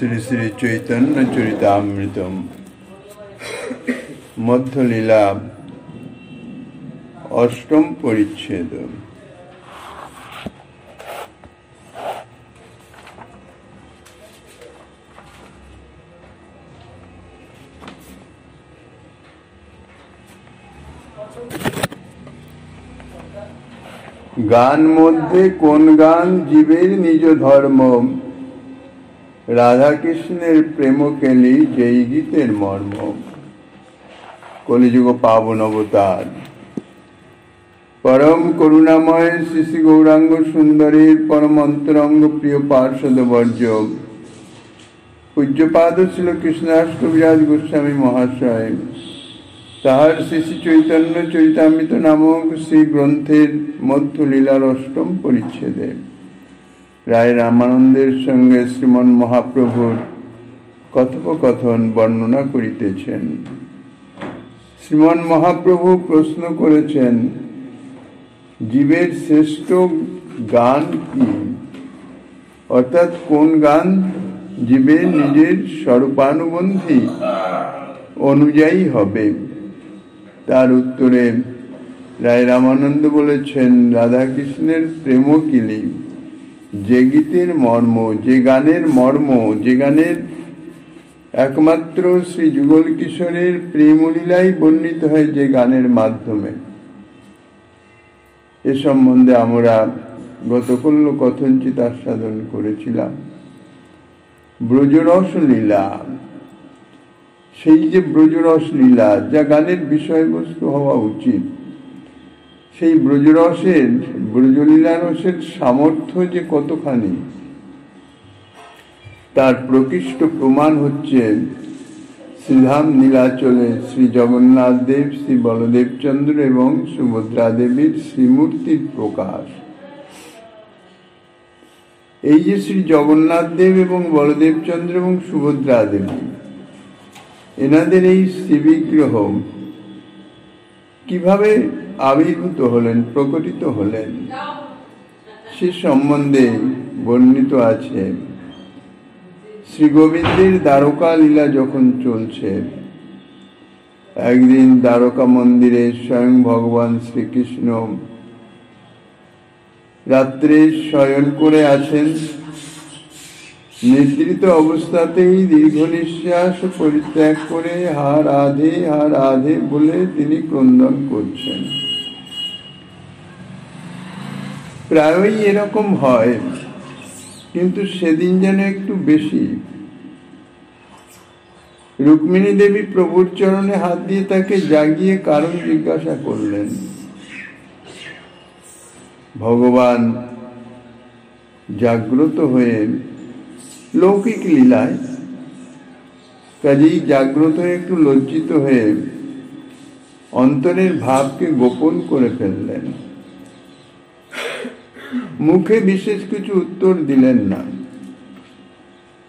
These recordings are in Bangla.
শ্রী শ্রী চৈতন্য চরিতামৃতম মধ্যলীলা অষ্টম পরিচ্ছেদ। গান মধ্যে কোন গান জীবের নিজ ধর্ম, রাধা কৃষ্ণের প্রেম কেলি যেই গীতের মর্ম। কলিযুগ পাবন অবতার পরম করুণাময় শ্রী শ্রী গৌরাঙ্গ সুন্দরীর পরম অন্তরঙ্গ প্রিয় পার্ষদ বর্জ্য পূজ্যপাদ ছিল কৃষ্ণাষ্টবিরাজ গোস্বামী মহাশয় তাহার শ্রী শ্রী চৈতন্য চরিতামৃত নামক শ্রী গ্রন্থের মধ্যলীলার অষ্টম পরিচ্ছেদে রায় রামানন্দের সঙ্গে শ্রীমন মহাপ্রভুর কথোপকথন বর্ণনা করিতেছেন। শ্রীমন মহাপ্রভু প্রশ্ন করেছেন, জীবের শ্রেষ্ঠ গান কি, অর্থাৎ কোন গান জীবের নিজের স্বরূপানুবন্ধী অনুযায়ী হবে। তার উত্তরে রায় রামানন্দ বলেছেন, রাধা কৃষ্ণের প্রেমকিলি যে গীতের মর্ম, যে গানের মর্ম, যে গানের একমাত্র শ্রী যুগল কিশোরের প্রেমলীলাই বর্ণিত হয় যে গানের মাধ্যমে, এ সম্বন্ধে আমরা গতকাল কথঞ্চিত আস্বাদন করেছিলাম। ব্রজরস লীলা, সেই যে ব্রজরস লীলা যা গানের বিষয়বস্তু হওয়া উচিত, সেই ব্রজরসের ব্রজলীলা রসের সামর্থ্য যে কতখানি তার প্রকৃষ্ট প্রমাণ হচ্ছে শ্রীধাম নীলাচলে শ্রী জগন্নাথ দেব, শ্রী বলদেব চন্দ্র এবং সুভদ্রা দেবীর শ্রীমূর্তির প্রকাশ। এই যে শ্রী জগন্নাথ দেব এবং বলদেব চন্দ্র এবং সুভদ্রা দেবী, এনাদের এই শ্রীবিগ্রহ কিভাবে আবির্ভূত হলেন, প্রকটিত হলেন, সে সম্বন্ধে বর্ণিত আছে। শ্রী গোবিন্দের দ্বারকা লীলা যখন চলছে, একদিন দ্বারকা মন্দিরে স্বয়ং ভগবান শ্রীকৃষ্ণ রাত্রে শয়ন করে আছেন। নিদ্রিত অবস্থাতেই দীর্ঘ নিঃশ্বাস পরিত্যাগ করে হা রাধে বলে তিনি ক্রন্দন করছেন। প্রায়ই এরকম হয়, কিন্তু সেদিন যেন একটু বেশি। রুক্মিণী দেবী প্রভুর চরণে হাত দিয়ে তাকে জাগিয়ে কারণ জিজ্ঞাসা করলেন। ভগবান জাগ্রত হয়ে লৌকিক লীলায়, কাজেই জাগ্রত হয়ে একটু লজ্জিত হয়ে অন্তরের ভাবকে গোপন করে ফেললেন। মুখে বিশেষ কিছু উত্তর দিলেন না।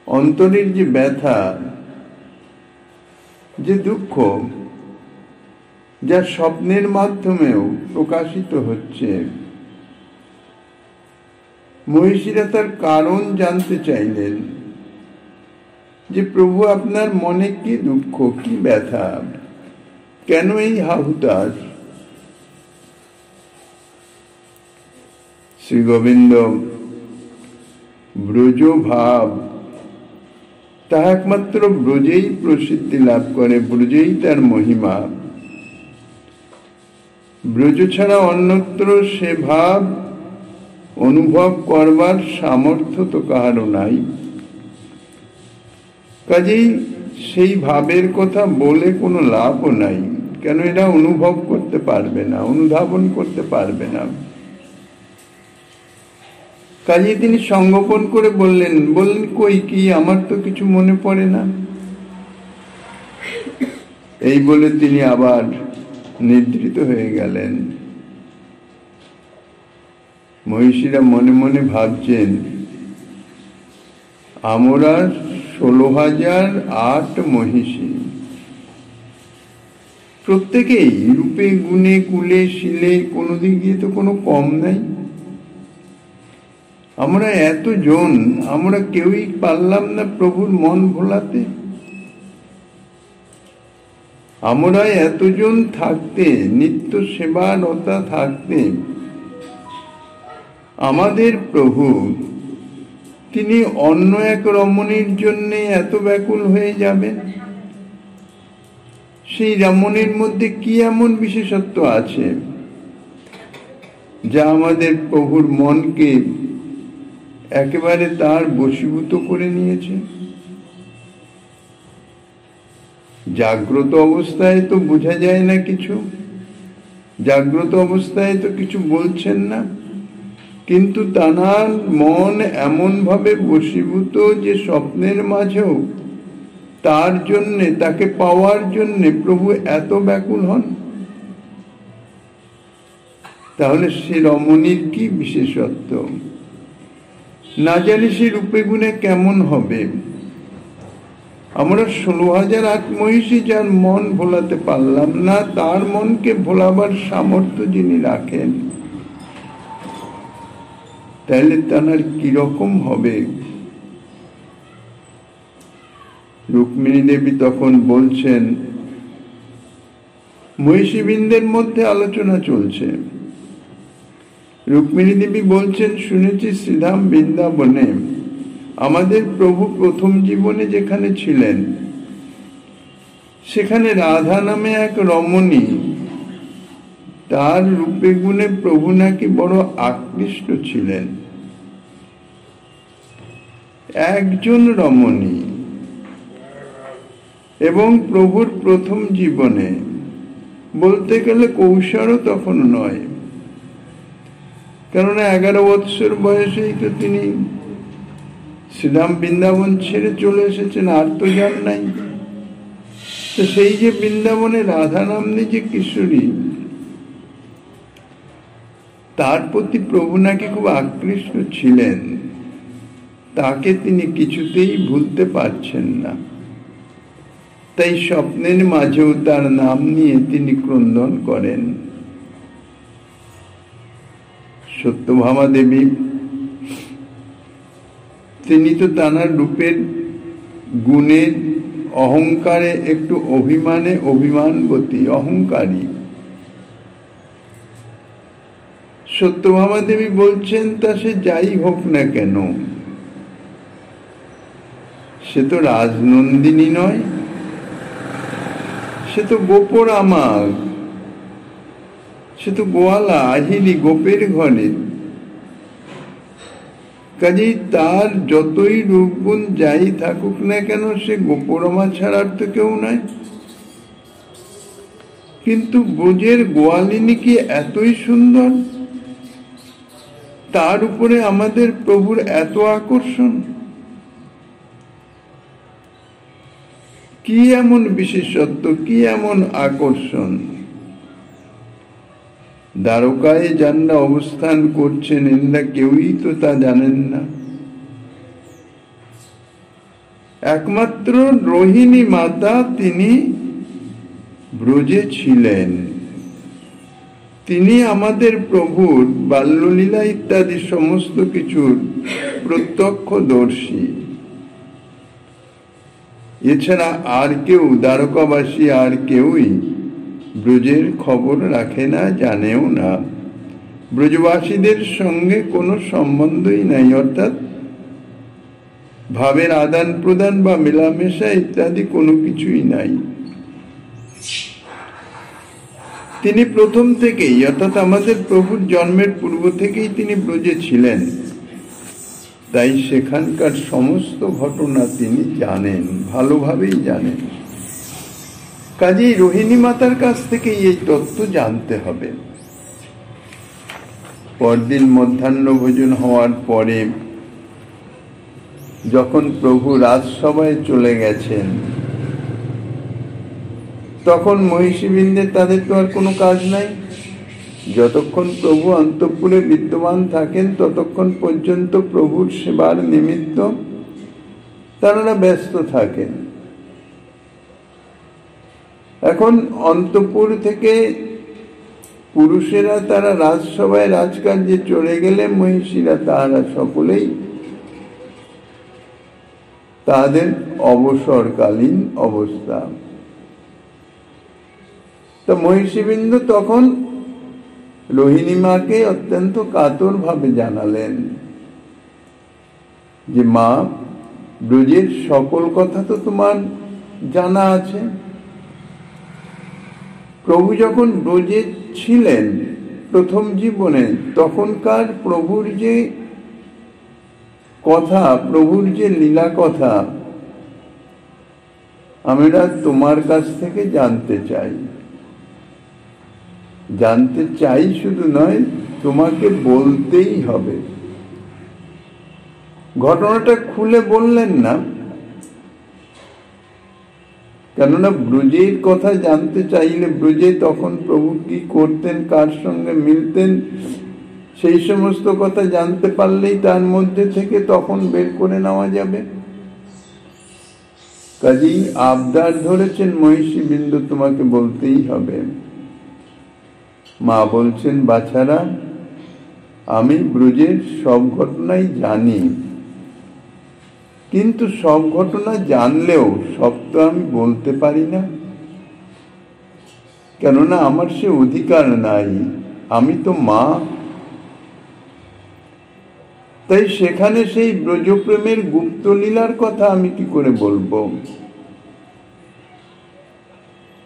অন্তরের যে ব্যথা, যে দুঃখ, যা স্বপ্নের মাধ্যমেও প্রকাশিত হচ্ছে, মহিষীরা তার কারণ জানতে চাইলেন যে প্রভু আপনার মনে কি দুঃখ, কি ব্যথা, কেন এই হাহুতাশ। শ্রী গোবিন্দ ব্রজ ভাব তাহা একমাত্র ব্রজেই প্রসিদ্ধি লাভ করে, ব্রজেই তার মহিমা। ব্রজ ছাড়া অন্যত্র সে ভাব অনুভব করবার সামর্থ্য তো কাহারও নাই। কাজেই সেই ভাবের কথা বলে কোনো লাভও নাই, কেন এরা অনুভব করতে পারবে না, অনুধাবন করতে পারবে না। কাজেই তিনি সংগোপন করে বললেন, কই কি, আমার তো কিছু মনে পড়ে না। এই বলে তিনি আবার নিদ্রিত হয়ে গেলেন। মহিষীরা মনে মনে ভাবছেন, আমরা 16,008 মহিষী, প্রত্যেকেই রূপে গুণে কুলে শিলে কোনো দিক দিয়ে তো কোনো কম নাই। আমরা এতজন, আমরা কেউই পারলাম না প্রভুর মন ভোলাতে। আমরা এতজন থাকতে, নিত্য সেবারতা থাকতে, আমাদের প্রভু তিনি অন্য এক রমণীর জন্য এত ব্যাকুল হয়ে যাবেন? সেই রমণীর মধ্যে কি এমন বিশেষত্ব আছে যা আমাদের প্রভুর মনকে একেবারে তার বশীভূত করে নিয়েছে? জাগ্রত অবস্থায় তো বোঝা যায় না কিছু, জাগ্রত অবস্থায় তো কিছু বলছেন না, কিন্তু তার মন এমন ভাবে বশীভূত যে স্বপ্নের মাঝেও তার জন্যে, তাকে পাওয়ার জন্যে প্রভু এত ব্যাকুল হন। তাহলে সে রমণীর কি বিশেষত্ব? না জানি সে রূপে গুণে কেমন হবে। আমরা 16,000 মহিষী যার মন ভোলাতে পারলাম না, তার মনকে ভোলাবার সামর্থ্য যিনি রাখেন, তাহলে তার কিরকম হবে? রুক্মিণী দেবী তখন বলছেন, মহিষীবৃন্দের মধ্যে আলোচনা চলছে। রুক্মিণী দেবী বলছেন, শুনেছি শ্রীধাম বৃন্দাবনে আমাদের প্রভু প্রথম জীবনে যেখানে ছিলেন, সেখানে রাধা নামে এক রমণী, তার রূপে গুণে প্রভু নাকি বড় আকৃষ্ট ছিলেন। একজন রমণী, এবং প্রভুর প্রথম জীবনে, বলতে গেলে কৌশলও তখন নয়, কেননা 11 বৎসর বয়সেই তো তিনি শ্রীধাম বৃন্দাবন ছেড়ে চলে এসেছেন, আর তো যান নাই। তো সেই যে বৃন্দাবনে রাধা নাম্নী যে কিশোরী, তার প্রতি প্রভু নাকি খুব আকৃষ্ট ছিলেন, তাকে তিনি কিছুতেই ভুলতে পারছেন না। তাই স্বপ্নের মাঝেও তার নাম নিয়ে তিনি ক্রন্দন করেন। সত্যভামা দেবী, তিনি তো তাঁর রূপের গুণের অহংকারে একটু অভিমানবতী, অহংকারী। সত্যভামা দেবী বলছেন, তা সে যাই হোক না কেন, সে তো রাজনন্দিনী নয়, সে তো গোপর আমার, সে তো গোয়ালা, আহিলি, গোপের ঘরে। কাজেই তার যতই রূপগুণ যাই থাকুক না কেন, সে গোপরমা ছাড়ার তো কেউ নাই। কিন্তু ব্রজের গোয়ালিনী কি এতই সুন্দর? তার উপরে আমাদের প্রভুর এত আকর্ষণ, কি এমন বিশেষত্ব, কি এমন আকর্ষণ? দ্বারকায় যারা অবস্থান করছেন, এরা কেউই তো তা জানেন না। একমাত্র রোহিণী মাতা তিনি ব্রজে ছিলেন, তিনি আমাদের প্রভুর বাল্যলীলা ইত্যাদি সমস্ত কিছুর প্রত্যক্ষদর্শী। এছাড়া আর কেউ, দ্বারকাবাসী আর কেউই ব্রজের খবর রাখে না, জানেও না। ব্রজবাসীদের সঙ্গে কোনো সম্বন্ধই নাই, অর্থাৎ ভাবের আদান প্রদান বা মেলামেশা ইত্যাদি কোনো কিছুই নাই। তিনি প্রথম থেকেই, অর্থাৎ আমাদের প্রভুর জন্মের পূর্ব থেকেই তিনি ব্রজে ছিলেন, তাই সেখানকার সমস্ত ঘটনা তিনি জানেন, ভালোভাবেই জানেন। কাজেই রোহিণী মাতার কাছ থেকে এই তথ্য জানতে হবে। পরদিন মধ্যাহ্ন ভোজন হওয়ার পরে যখন প্রভু রাজসভায় চলে গেছেন, তখন মহিষীবৃন্দের, তাদের তো আর কোনো কাজ নাই। যতক্ষণ প্রভু অন্তঃপুরে বিদ্যমান থাকেন, ততক্ষণ পর্যন্ত প্রভুর সেবার নিমিত্ত তারা ব্যস্ত থাকেন। এখন অন্তঃপুর থেকে পুরুষেরা তারা রাজসভায় রাজকার্যে চলে গেলে মহিষীরা তাহারা সকলেই তাদের অবসরকালীন অবস্থা। তো মহিষীবৃন্দ তখন রোহিণী মাকে অত্যন্ত কাতর ভাবে জানালেন যে মা, ব্রজের সকল কথা তো তোমার জানা আছে। প্রভু যখন ব্রজে ছিলেন প্রথম জীবনে, তখনকার প্রভুর যে কথা, প্রভুর যে লীলা কথা আমরা তোমার কাছ থেকে জানতে চাই। জানতে চাই শুধু নয়, তোমাকে বলতেই হবে। ঘটনাটা খুলে বললেন না, কেননা ব্রজের কথা জানতে চাইলে ব্রজে তখন প্রভু কি করতেন, কার সঙ্গে মিলতেন, সেই সমস্ত কথা জানতে পারলেই তার মধ্যে থেকে তখন বের করে নেওয়া যাবে। কাজেই আবদার ধরেছেন মহিষী বিন্দু, তোমাকে বলতেই হবে। মা বলছেন, বাছারা, আমি ব্রজের সব ঘটনাই জানি, কিন্তু সব ঘটনা জানলেও সব তো আমি বলতে পারি না, কেননা আমার সে অধিকার নাই। আমি তো মা। তাই সেখানে সেই ব্রজপ্রেমের গুপ্ত লীলার কথা আমি কি করে বলবো।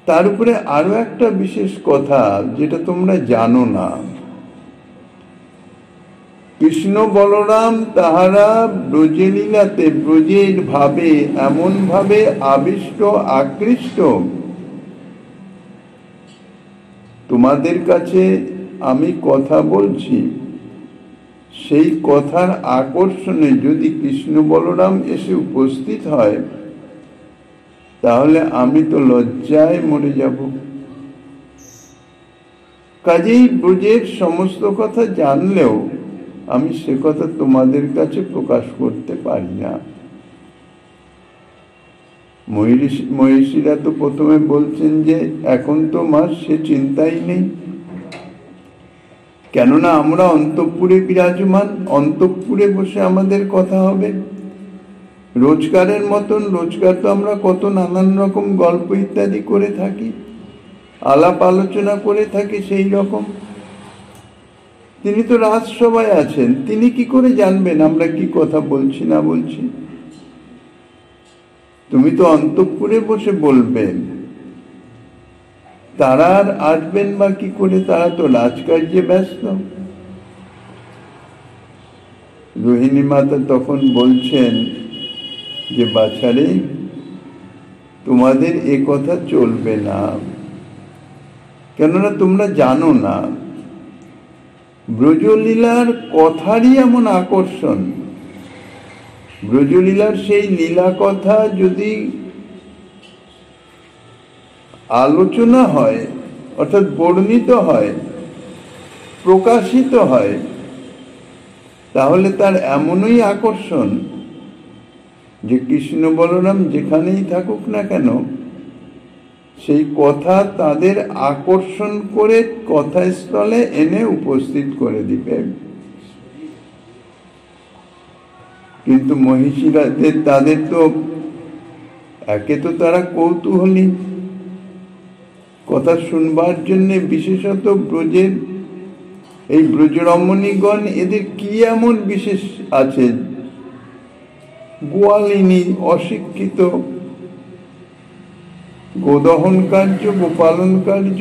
তার উপরে আরো একটা বিশেষ কথা যেটা তোমরা জানো না, কৃষ্ণ বলরাম তাহারা ব্রজে লীলাতে ব্রজের ভাবে এমন ভাবে আবিষ্ট আকৃষ্ট, তোমাদের কাছে আমি কথা বলছি, সেই কথার আকর্ষণে যদি কৃষ্ণ বলরাম এসে উপস্থিত হয়, তাহলে আমি তো লজ্জায় মরে যাব। কাজেই ব্রজের সমস্ত কথা জানলেও আমি সে কথা তোমাদের কাছে প্রকাশ করতে পারি না। মহিষীরা তো প্রথমে বলছেন যে এখন তো মা সে চিন্তাই নেই, কেননা আমরা অন্তঃপুরে বিরাজমান, অন্তঃপুরে বসে আমাদের কথা হবে। রোজগারের মতন রোজগার তো আমরা কত নানান রকম গল্প ইত্যাদি করে থাকি, আলাপ আলোচনা করে থাকি, সেই রকম তিনি তো রাজসভায় আছেন, তিনি কি করে জানবেন আমরা কি কথা বলছি না বলছি। তুমি তো অন্তঃপুরে বসে বলবেন, তারা আর আসবেন বা কি করে, তারা তো রাজকার্যে ব্যস্ত। রোহিণী মাতা তখন বলছেন যে বাছারে, তোমাদের এ কথা চলবে না, কেননা তোমরা জানো না ব্রজলীলার কথারই এমন আকর্ষণ। ব্রজলীলার সেই লীলা কথা যদি আলোচনা হয়, অর্থাৎ বর্ণিত হয়, প্রকাশিত হয়, তাহলে তার এমনই আকর্ষণ যে কৃষ্ণ বলরাম যেখানেই থাকুক না কেন, সেই কথা তাদের আকর্ষণ করে কথাস্থলে এনে উপস্থিত করে দিবে। কিন্তু মহিষীরা তাদের তো একে তো তারা কৌতূহলী, কথা শুনবার জন্য, বিশেষত ব্রজের এই ব্রজরমণীগণ, এদের কি এমন বিশেষ আছে, গোয়ালিনী, অশিক্ষিত, গোদহন কার্য, গোপালন কার্য,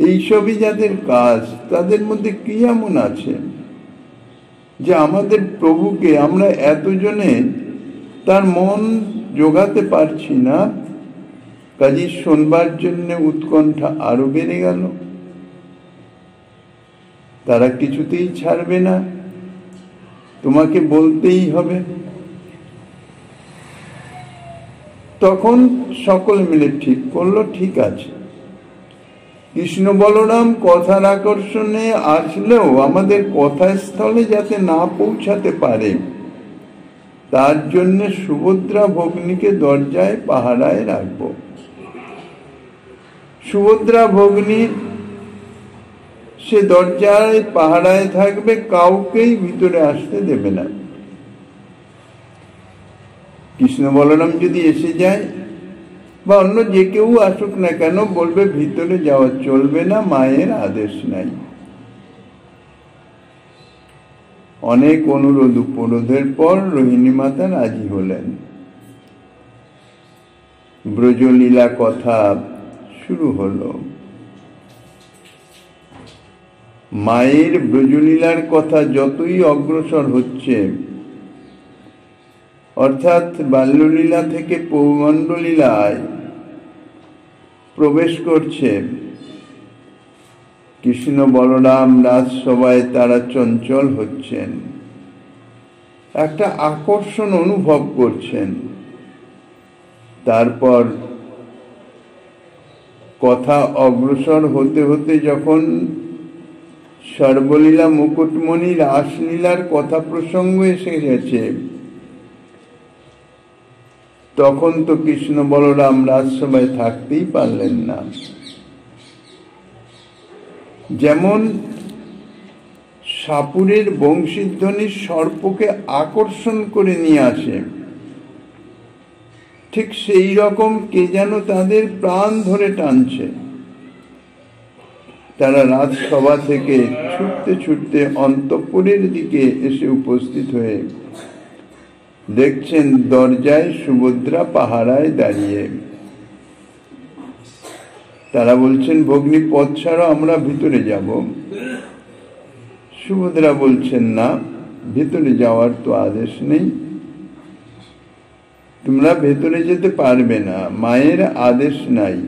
এইসবই যাদের কাজ, তাদের মধ্যে কি এমন আছে যে আমাদের প্রভুকে আমরা এতজনে তার মন জোগাতে পারছি না। কাজী শোনবার জন্য উৎকণ্ঠা আরো বেড়ে গেল, তারা কিছুতেই ছাড়বে না, তোমাকে বলতেই হবে। তখন সকলে মিলে ঠিক করলো, ঠিক আছে, কৃষ্ণ বলরাম কথার আকর্ষণে আসলেও আমাদের কথাস্থলে যাতে না পৌঁছাতে পারে, তার জন্য সুভদ্রা ভগ্নীকে দরজায় পাহারায় রাখবো। সুভদ্রা ভগ্নী সে দরজায় পাহারায় থাকবে, কাউকেই ভিতরে আসতে দেবে না। কৃষ্ণ বলরাম যদি এসে যায় বা অন্য যে কেউ আসুক না কেন, বলবে ভিতরে যাওয়া চলবে না, মায়ের আদেশ নাই। অনেক অনুরোধ উপরোধের পর রোহিণী মাতা রাজি হলেন। ব্রজলীলা কথা শুরু হলো। মায়ের ব্রজলীলার কথা যতই অগ্রসর হচ্ছে, অর্থাৎ বাল্যলীলা থেকে পৌগণ্ডলীলায় প্রবেশ করছে, কৃষ্ণ বলরাম রাজসভায় তারা চঞ্চল হচ্ছেন, একটা আকর্ষণ অনুভব করছেন। তারপর কথা অগ্রসর হতে হতে যখন সর্বলীলা মুকুটমণি রাসলীলার কথা প্রসঙ্গ এসে গেছে, তখন তো কৃষ্ণ বলরাম রাজসভায় থাকতেই পারলেন না। যেমন সাপুরের বংশীধ্বনি সর্পকে আকর্ষণ করে নিয়ে আসে, ঠিক সেই রকম কে যেন তাদের প্রাণ ধরে টানছে। তারা রাজসভা থেকে ছুটতে ছুটতে অন্তঃপুরের দিকে এসে উপস্থিত হয়ে দেখছেন দরজায় সুভদ্রা পাহারায় দাঁড়িয়ে। তারা বলছেন, ভগ্নী পথ ছাড়ো, আমরা ভিতরে যাব। সুভদ্রা বলছেন, না, ভিতরে যাওয়ার তো আদেশ নেই, তোমরা ভেতরে যেতে পারবে না, মায়ের আদেশ নাই।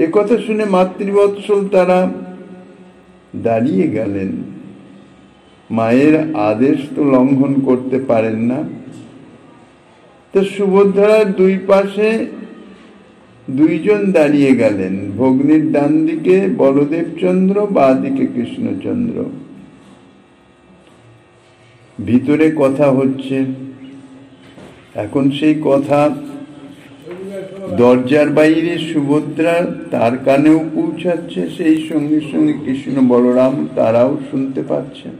এ কথা শুনে মাতৃবৎসল তারা দাঁড়িয়ে গেলেন। মায়ের আদেশ তো লঙ্ঘন করতে পারেন না। তো সুভদ্রার দুই পাশে দুইজন দাঁড়িয়ে গেলেন, ভগ্নীর ডান দিকে বলদেবচন্দ্র, বাঁ দিকে কৃষ্ণচন্দ্র। ভিতরে কথা হচ্ছে। এখন সেই কথা দরজার বাইরে সুভদ্রা তার কানেও পৌঁছাচ্ছে, সেই সঙ্গে সঙ্গে কৃষ্ণ বলরাম তারাও শুনতে পাচ্ছেন।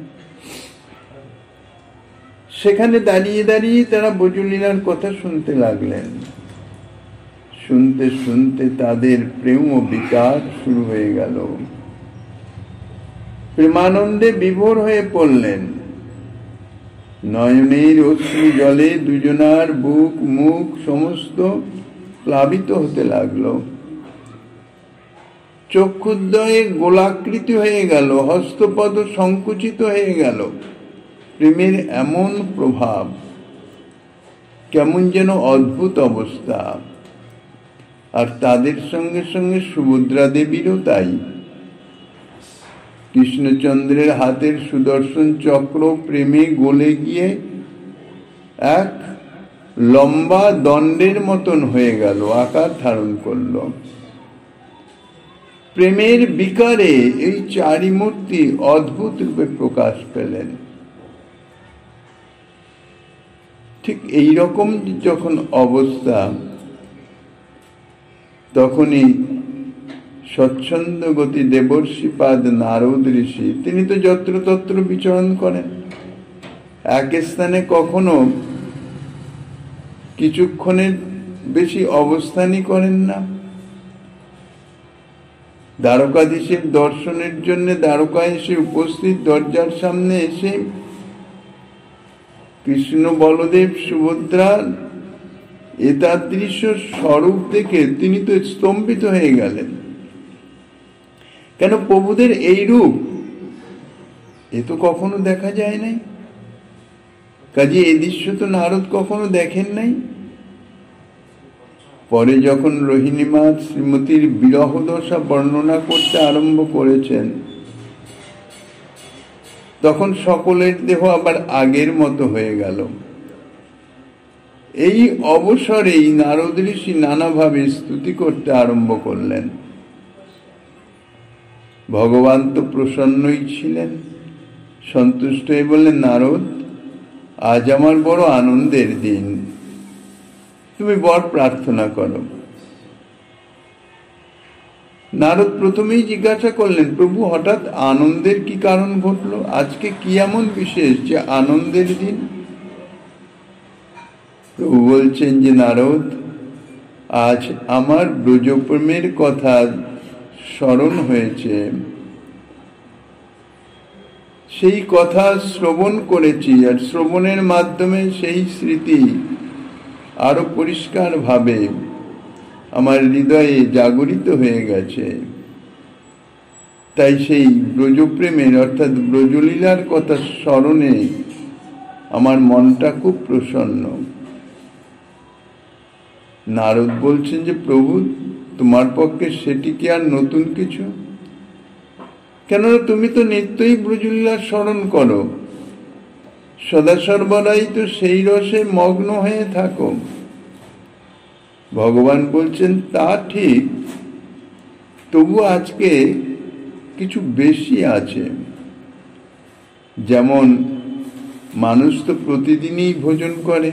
সেখানে দাঁড়িয়ে দাঁড়িয়ে তারা ব্রজলীলার কথা শুনতে লাগলেন। শুনতে শুনতে তাদের প্রেম ও বিকার শুরু হয়ে গেল। প্রেমানন্দে বিভোর হয়ে পড়লেন। নয়নের অশ্রু জলে দুজনার বুক মুখ সমস্ত প্লাবিত হতে লাগলো। চক্ষুদ্বয়ে গোলাকৃতি হয়ে গেল, হস্তপদ সংকুচিত হয়ে গেল। প্রেমের এমন প্রভাব, কেমন যেন অদ্ভুত অবস্থা। আর তাদের সঙ্গে সঙ্গে সুভদ্রা দেবীরও তাই। কৃষ্ণচন্দ্রের হাতের সুদর্শন চক্র প্রেমে গলে গিয়ে এক লম্বা দণ্ডের মতন হয়ে গেল, আকার ধারণ করল। প্রেমের বিকারে এই চারি মূর্তি অদ্ভুত রূপে প্রকাশ পেলেন। ঠিক এই রকম যখন অবস্থা, তখনই স্বচ্ছন্দ গতি দেবর্ষিপাদ নারদ ঋষি, তিনি তো যত্রতত্র বিচরণ করেন, এক স্থানে কখনো কিছুক্ষণের বেশি অবস্থানই করেন না। দ্বারকাধীশের দর্শনের জন্য দ্বারকায় এসে উপস্থিত, দরজার সামনে এসে কৃষ্ণ বলদেব সুভদ্রার এতাদৃশ স্বরূপ দেখে তিনি তো স্তম্ভিত হয়ে গেলেন। কেন প্রভুদের এই রূপ এ তো কখনো দেখা যায় নাই। কাজে এই দৃশ্য তো নারদ কখনো দেখেন নাই। পরে যখন রোহিণী মা শ্রীমতীর বিরহ দশা বর্ণনা করতে আরম্ভ করেছেন, তখন সকলের দেহ আবার আগের মতো হয়ে গেল। এই অবসরেই নারদ ঋষি নানাভাবে স্তুতি করতে আরম্ভ করলেন। ভগবান তো প্রসন্নই ছিলেন, সন্তুষ্ট হয়ে বললেন, নারদ, আজ আমার বড় আনন্দের দিন, তুমি বর প্রার্থনা করো। নারদ প্রথমেই জিজ্ঞাসা করলেন, প্রভু হঠাৎ আনন্দের কি কারণ ঘটলো? আজকে কি এমন বিশেষ যে আনন্দের দিন? প্রভু বলছেন যে, নারদ, আজ আমার ব্রজপ্রেমের কথা স্মরণ হয়েছে, সেই কথা শ্রবণ করেছি, আর শ্রবণের মাধ্যমে সেই স্মৃতি আরো পরিষ্কার ভাবে আমার হৃদয়ে জাগরিত হয়ে গেছে। তাই সেই ব্রজপ্রেমের অর্থাৎ ব্রজলীলার কথা স্মরণে আমার মনটা খুব প্রসন্ন। নারদ বলছেন যে, প্রভু তোমার পক্ষে সেটি কি আর নতুন কিছু? কেননা তুমি তো নিত্যই ব্রজলীলা স্মরণ করো, সদা সর্বদাই তো সেই রসে মগ্ন হয়ে থাকো। ভগবান বলছেন, তা ঠিক, তবু আজকে কিছু বেশি আছে। যেমন মানুষ তো প্রতিদিনই ভোজন করে,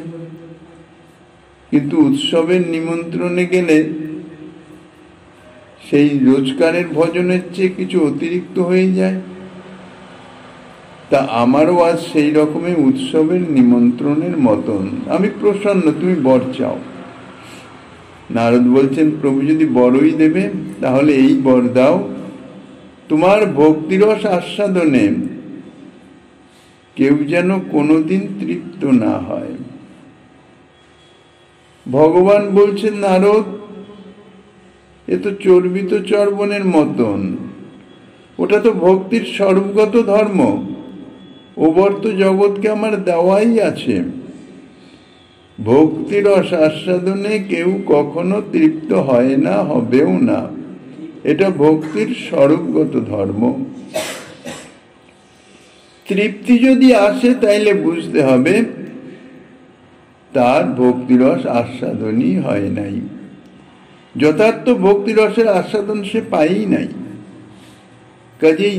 কিন্তু উৎসবের নিমন্ত্রণে গেলে সেই রোজকারের ভোজনের চেয়ে কিছু অতিরিক্ত হয়ে যায়। তা আমারও আজ সেই রকমের উৎসবের নিমন্ত্রণের মতন, আমি প্রসন্ন, তুমি বর চাও। নারদ বলছেন, প্রভু যদি বরই দেবে তাহলে এই বর দাও, তোমার ভক্তিরস আস্বাদনে কেউ যেন কোনোদিন তৃপ্ত না হয়। ভগবান বলছেন, নারদ, এ তো চর্বিত চর্বণের মতন, ওটা তো ভক্তির স্বরূপগত ধর্ম, ওবর তো জগৎকে আমার দেওয়াই আছে। ভক্তির আস্বাদনে কেউ কখনো তৃপ্ত হয় না, হবেও না, এটা ভক্তির স্বরূপগত ধর্ম। তৃপ্তি যদি আসে তাইলে বুঝতে হবে তার ভক্তিরস আস্বাদনই হয় নাই, যথার্থ ভক্তিরসের আস্বাদন সে পাই নাই। কাজেই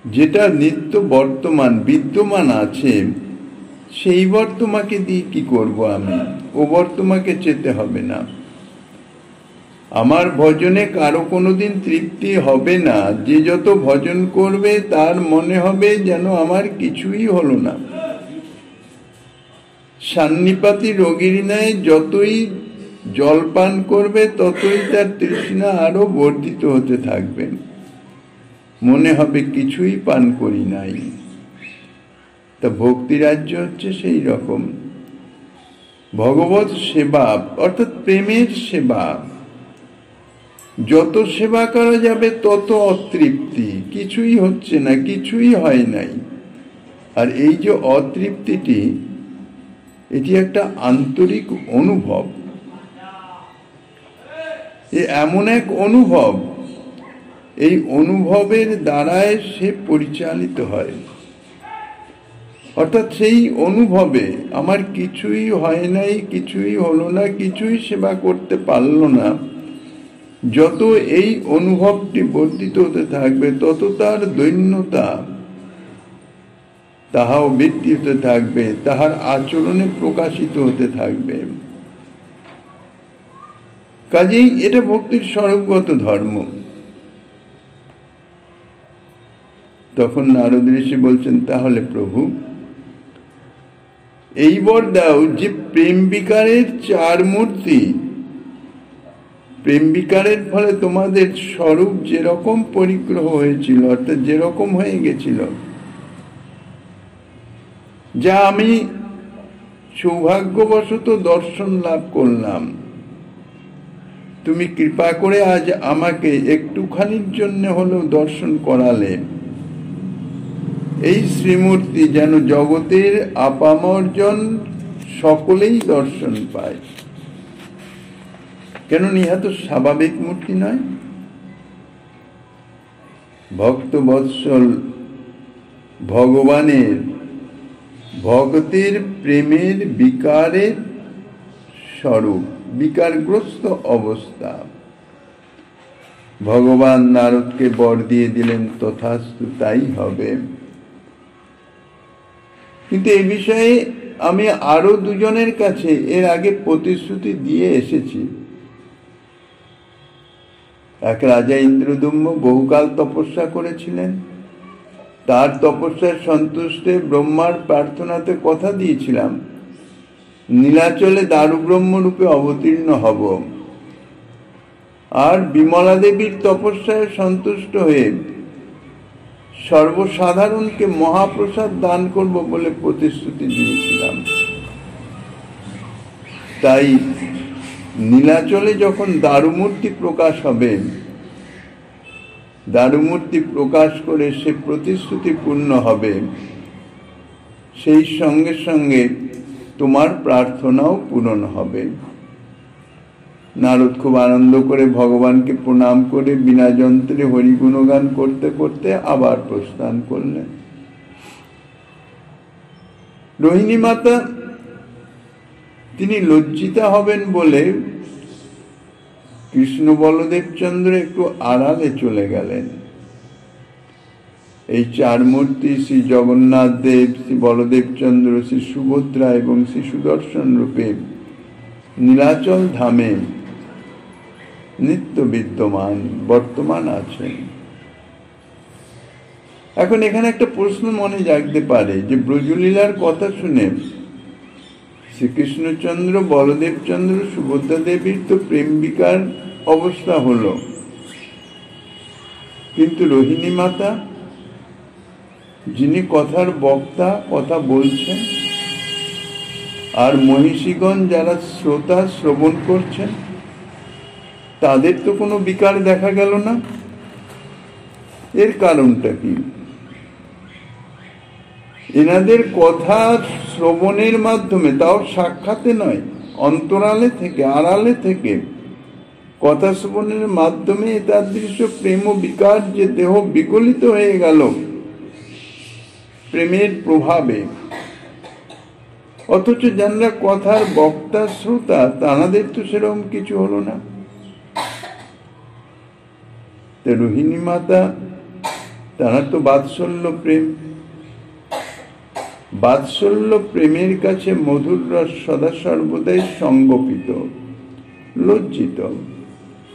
যেটা নিত্য বর্তমান বিদ্যমান আছে, সেই বর তোমাকে দিয়ে কি করব আমি? ও বর তোমাকে চেতে হবে না। আমার ভজনে কারো কোনোদিন তৃপ্তি হবে না। যে যত ভজন করবে তার মনে হবে যেন আমার কিছুই হলো না। সান্নিপাতি রোগীর ন্যায় যতই জলপান করবে ততই তার তৃষ্ণা আরো বর্ধিত হতে থাকবে, মনে হবে কিছুই পান করি নাই। তা ভক্তি রাজ্য হচ্ছে সেই রকম। ভগবত সেবা অর্থাৎ প্রেমের সেবা, যত সেবা করা যাবে তত অতৃপ্তি, কিছুই হচ্ছে না, কিছুই হয় নাই। আর এই যে অতৃপ্তিটি, এটি একটা আন্তরিক অনুভব, এমন এক অনুভব, এই অনুভবের দ্বারায় সে পরিচালিত হয়। অর্থাৎ সেই অনুভবে আমার কিছুই হয় নাই, কিছুই হলো না, কিছুই সেবা করতে পারল না, যত এই অনুভবটি বর্ধিত হতে থাকবে তত তার দৈন্যতা তাহাও বৃদ্ধি হতে থাকবে, তাহার আচরণে প্রকাশিত হতে থাকবে। কাজেই এটা ভক্তির স্বরূপগত ধর্ম। তখন নারদ ঋষি বলছেন, তাহলে প্রভু এই বর দাও যে প্রেম বিকারের চার মূর্তি, প্রেম বিকারের ফলে তোমাদের স্বরূপ যেরকম পরিগ্রহ হয়েছিল, অর্থাৎ যেরকম হয়ে গেছিল, যা আমি সৌভাগ্যবশত দর্শন লাভ করলাম, তুমি কৃপা করে আজ আমাকে একটুখানির জন্য হলেও দর্শন করালে। এই শ্রীমূর্তি যেন জগতের আপামর্জন সকলেই দর্শন পায়। কেন ইহা তো স্বাভাবিক মূর্তি নয়। ভক্ত বৎসল ভগবানের ভক্তের প্রেমের বিকারের স্বরূপ, বিকারগ্রস্ত অবস্থা। ভগবান নারদকে বর দিয়ে দিলেন, তথাস্তু, তাই হবে। কিন্তু এই বিষয়ে আমি আরো দুজনের কাছে এর আগে প্রতিশ্রুতি দিয়ে এসেছি। এক রাজা ইন্দ্রদম্য বহুকাল তপস্যা করেছিলেন। তার তপস্যার সন্তুষ্টে ব্রহ্মার প্রার্থনাতে কথা দিয়েছিলাম, নীলাচলে দারুব্রহ্ম রূপে অবতীর্ণ হব। আর বিমলা দেবীর তপস্যায় সন্তুষ্ট হয়ে সর্বসাধারণকে মহাপ্রসাদ দান করব বলে প্রতিশ্রুতি দিয়েছিলাম। তাই নীলাচলে যখন দারুমূর্তি প্রকাশ হবে, দারুমূর্তি প্রকাশ করে সে প্রতিশ্রুতি পূর্ণ হবে, সেই সঙ্গে সঙ্গে তোমার প্রার্থনাও পূরণ হবে। নারদ খুব আনন্দ করে ভগবানকে প্রণাম করে বিনা যন্ত্রে হরিগুণগান করতে করতে আবার প্রস্থান করলেন। রোহিণী মাতা তিনি লজ্জিতা হবেন বলে কৃষ্ণ বলদেব চন্দ্র একটু আড়ালে চলে গেলেন। এই চার মূর্তি শ্রী জগন্নাথ দেব, শ্রী বলদেব চন্দ্র, শ্রী সুভদ্রা এবং শ্রী সুদর্শন রূপে নীলাচল ধামে নিত্য বিদ্যমান বর্তমান আছেন। এখন এখানে একটা প্রশ্ন মনে জাগতে পারে যে ব্রজলীলার কথা শুনে শ্রীকৃষ্ণচন্দ্র, বলদেব চন্দ্র, সুভদ্রা দেবীর তো প্রেমিকার অবস্থা হলো, কিন্তু রোহিণী মাতা যিনি কথার বক্তা, কথা বলছেন, আর মহিষীগণ যারা শ্রোতা শ্রবণ করছেন, তাদের তো কোনো বিকার দেখা গেল না। এর কারণটা কি? এনাদের কথা শ্রবণের মাধ্যমে, তাও সাক্ষাতে নয়, অন্তরালে থেকে, আড়ালে থেকে কথা শ্রবণের মাধ্যমে তার দৃশ্য প্রেম ও বিকার যে দেহ বিগলিত হয়ে গেল প্রেমের প্রভাবে, অথচ যারা কথার বক্তা শ্রোতা তাদের তো সেরকম কিছু হলো না। রোহিণী মাতা তারা তো বাৎসল্য প্রেম, বাৎসল্য প্রেমের কাছে মধুর রস সদা সর্বদাই সংগোপিত, লজ্জিত,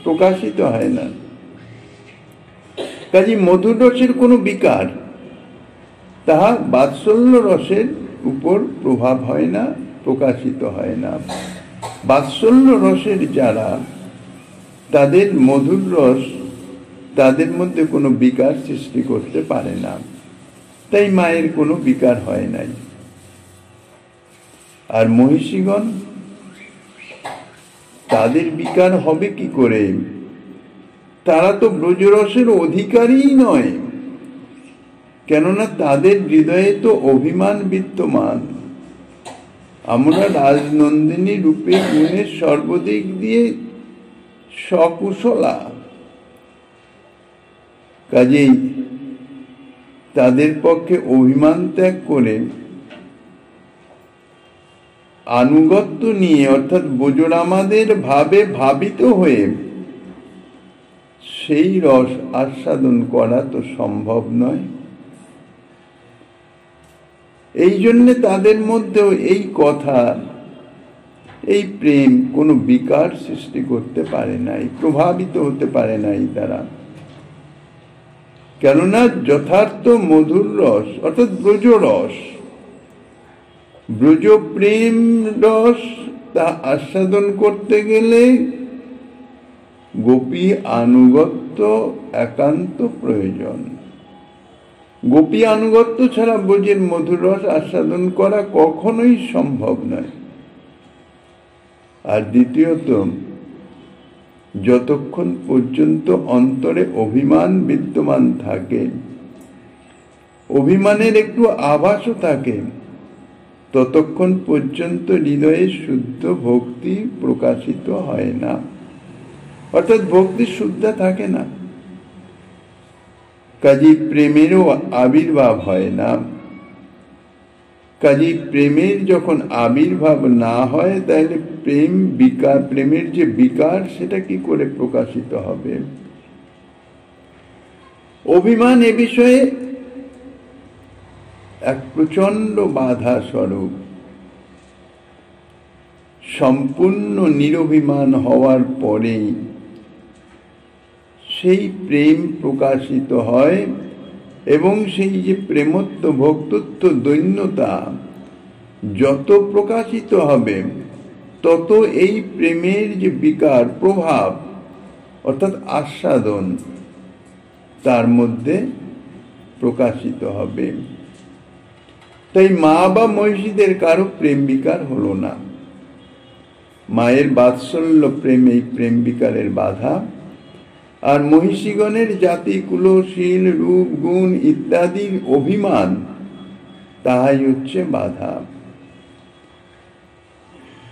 প্রকাশিত হয় না। কাজে মধুর রসের কোনো বিকার তাহা বাৎসল্য রসের উপর প্রভাব হয় না, প্রকাশিত হয় না। বাৎসল্য রসের যারা, তাদের মধুর রস তাদের মধ্যে কোনো বিকার সৃষ্টি করতে পারে না, তাই মায়ের কোনো বিকার হয় নাই। আর মহিষীগণ, তাদের বিকার হবে কি করে? তারা তো ব্রজরসের অধিকারী নয়, কেননা তাদের হৃদয়ে তো অভিমান বিদ্যমান। আমরা রাজনন্দিনী রূপে গুণের সর্বদিক দিয়ে সকুশলা, কাজেই তাদের পক্ষে অভিমান ত্যাগ করে আনুগত্য নিয়ে, অর্থাৎ ব্রজরামাদের ভাবে ভাবিত হয়ে সেই রস আস্বাদন করা তো সম্ভব নয়। এই জন্য তাদের মধ্যেও এই কথা, এই প্রেম কোনো বিকার সৃষ্টি করতে পারে নাই, প্রভাবিত হতে পারে নাই তারা। কেননা যথার্থ মধুর রস অর্থাৎ ব্রজরস, ব্রজ প্রেম রস, তা আস্বাদন করতে গেলে গোপী আনুগত্য একান্ত প্রয়োজন। গোপী আনুগত্য ছাড়া ব্রজের মধুর রস আস্বাদন করা কখনোই সম্ভব নয়। আর দ্বিতীয়ত, যতক্ষণ পর্যন্ত অন্তরে অভিমান বিদ্যমান থাকে, অভিমানের একটু আভাসও থাকে, ততক্ষণ পর্যন্ত হৃদয়ে শুদ্ধ ভক্তি প্রকাশিত হয় না, অর্থাৎ ভক্তি শুদ্ধ থাকে না। কাজেই প্রেমেরও আবির্ভাব হয় না। কাজেই প্রেমের যখন আবির্ভাব না হয়, তাহলে প্রেম বিকার, প্রেমের যে বিকার, সেটা কি করে প্রকাশিত হবে? অভিমান এ বিষয়ে এক প্রচন্ড বাধা স্বরূপ। সম্পূর্ণ নিরভিমান হওয়ার পরেই সেই প্রেম প্রকাশিত হয়, এবং সেই যে প্রেমত্ব, ভক্তত্ব, দৈন্যতা যত প্রকাশিত হবে তত এই প্রেমের যে বিকার প্রভাব অর্থাৎ আস্বাদন তার মধ্যে প্রকাশিত হবে। তাই মা বা মহিষীদের কারো প্রেম বিকার হলো না। মায়ের বাৎসল্য প্রেম এই প্রেম বিকারের বাধা, আর মহিষীগণের জাতি কুলশীল রূপ গুণ ইত্যাদির অভিমান তাহাই হচ্ছে বাধা।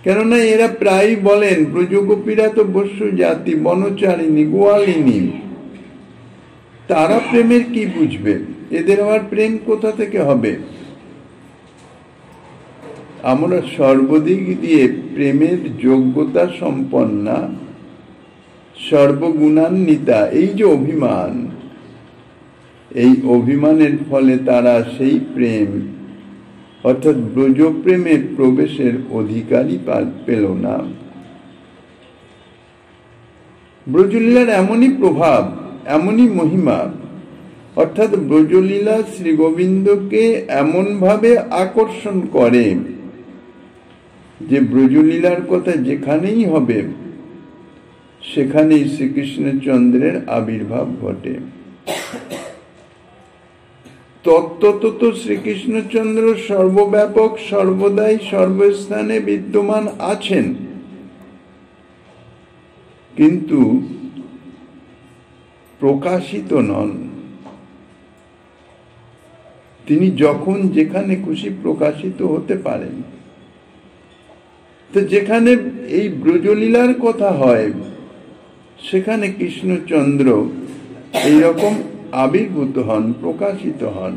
কেননা এরা প্রায় বলেন ব্রজগোপীরা তো বস্য জাতি, বনচারিণী, গোয়ালিনী, তারা প্রেমের কি বুঝবে, এদের আবার প্রেম কোথা থেকে হবে? আমরা সর্বদিক দিয়ে প্রেমের যোগ্যতা সম্পন্না, সর্বগুণান্বিতা, এই যে অভিমান, এই অভিমানের ফলে তারা সেই প্রেম অর্থাৎ ব্রজপ্রেমে প্রবেশের অধিকারই পেল না। ব্রজলীলার এমনই প্রভাব, এমনই মহিমা, অর্থাৎ ব্রজলীলা শ্রী গোবিন্দকে এমন ভাবে আকর্ষণ করে যে ব্রজলীলার কথা যেখানেই হবে সেখানেই শ্রীকৃষ্ণচন্দ্রের আবির্ভাব ঘটে। তত্ত্বত শ্রীকৃষ্ণচন্দ্র সর্বব্যাপক, সর্বদাই, সর্বস্থানে বিদ্যমান আছেন, কিন্তু প্রকাশিত নন। তিনি যখন যেখানে খুশি প্রকাশিত হতে পারেন। তো যেখানে এই ব্রজলীলার কথা হয় সেখানে কৃষ্ণচন্দ্র এইরকম আবির্ভূত হন, প্রকাশিত হন।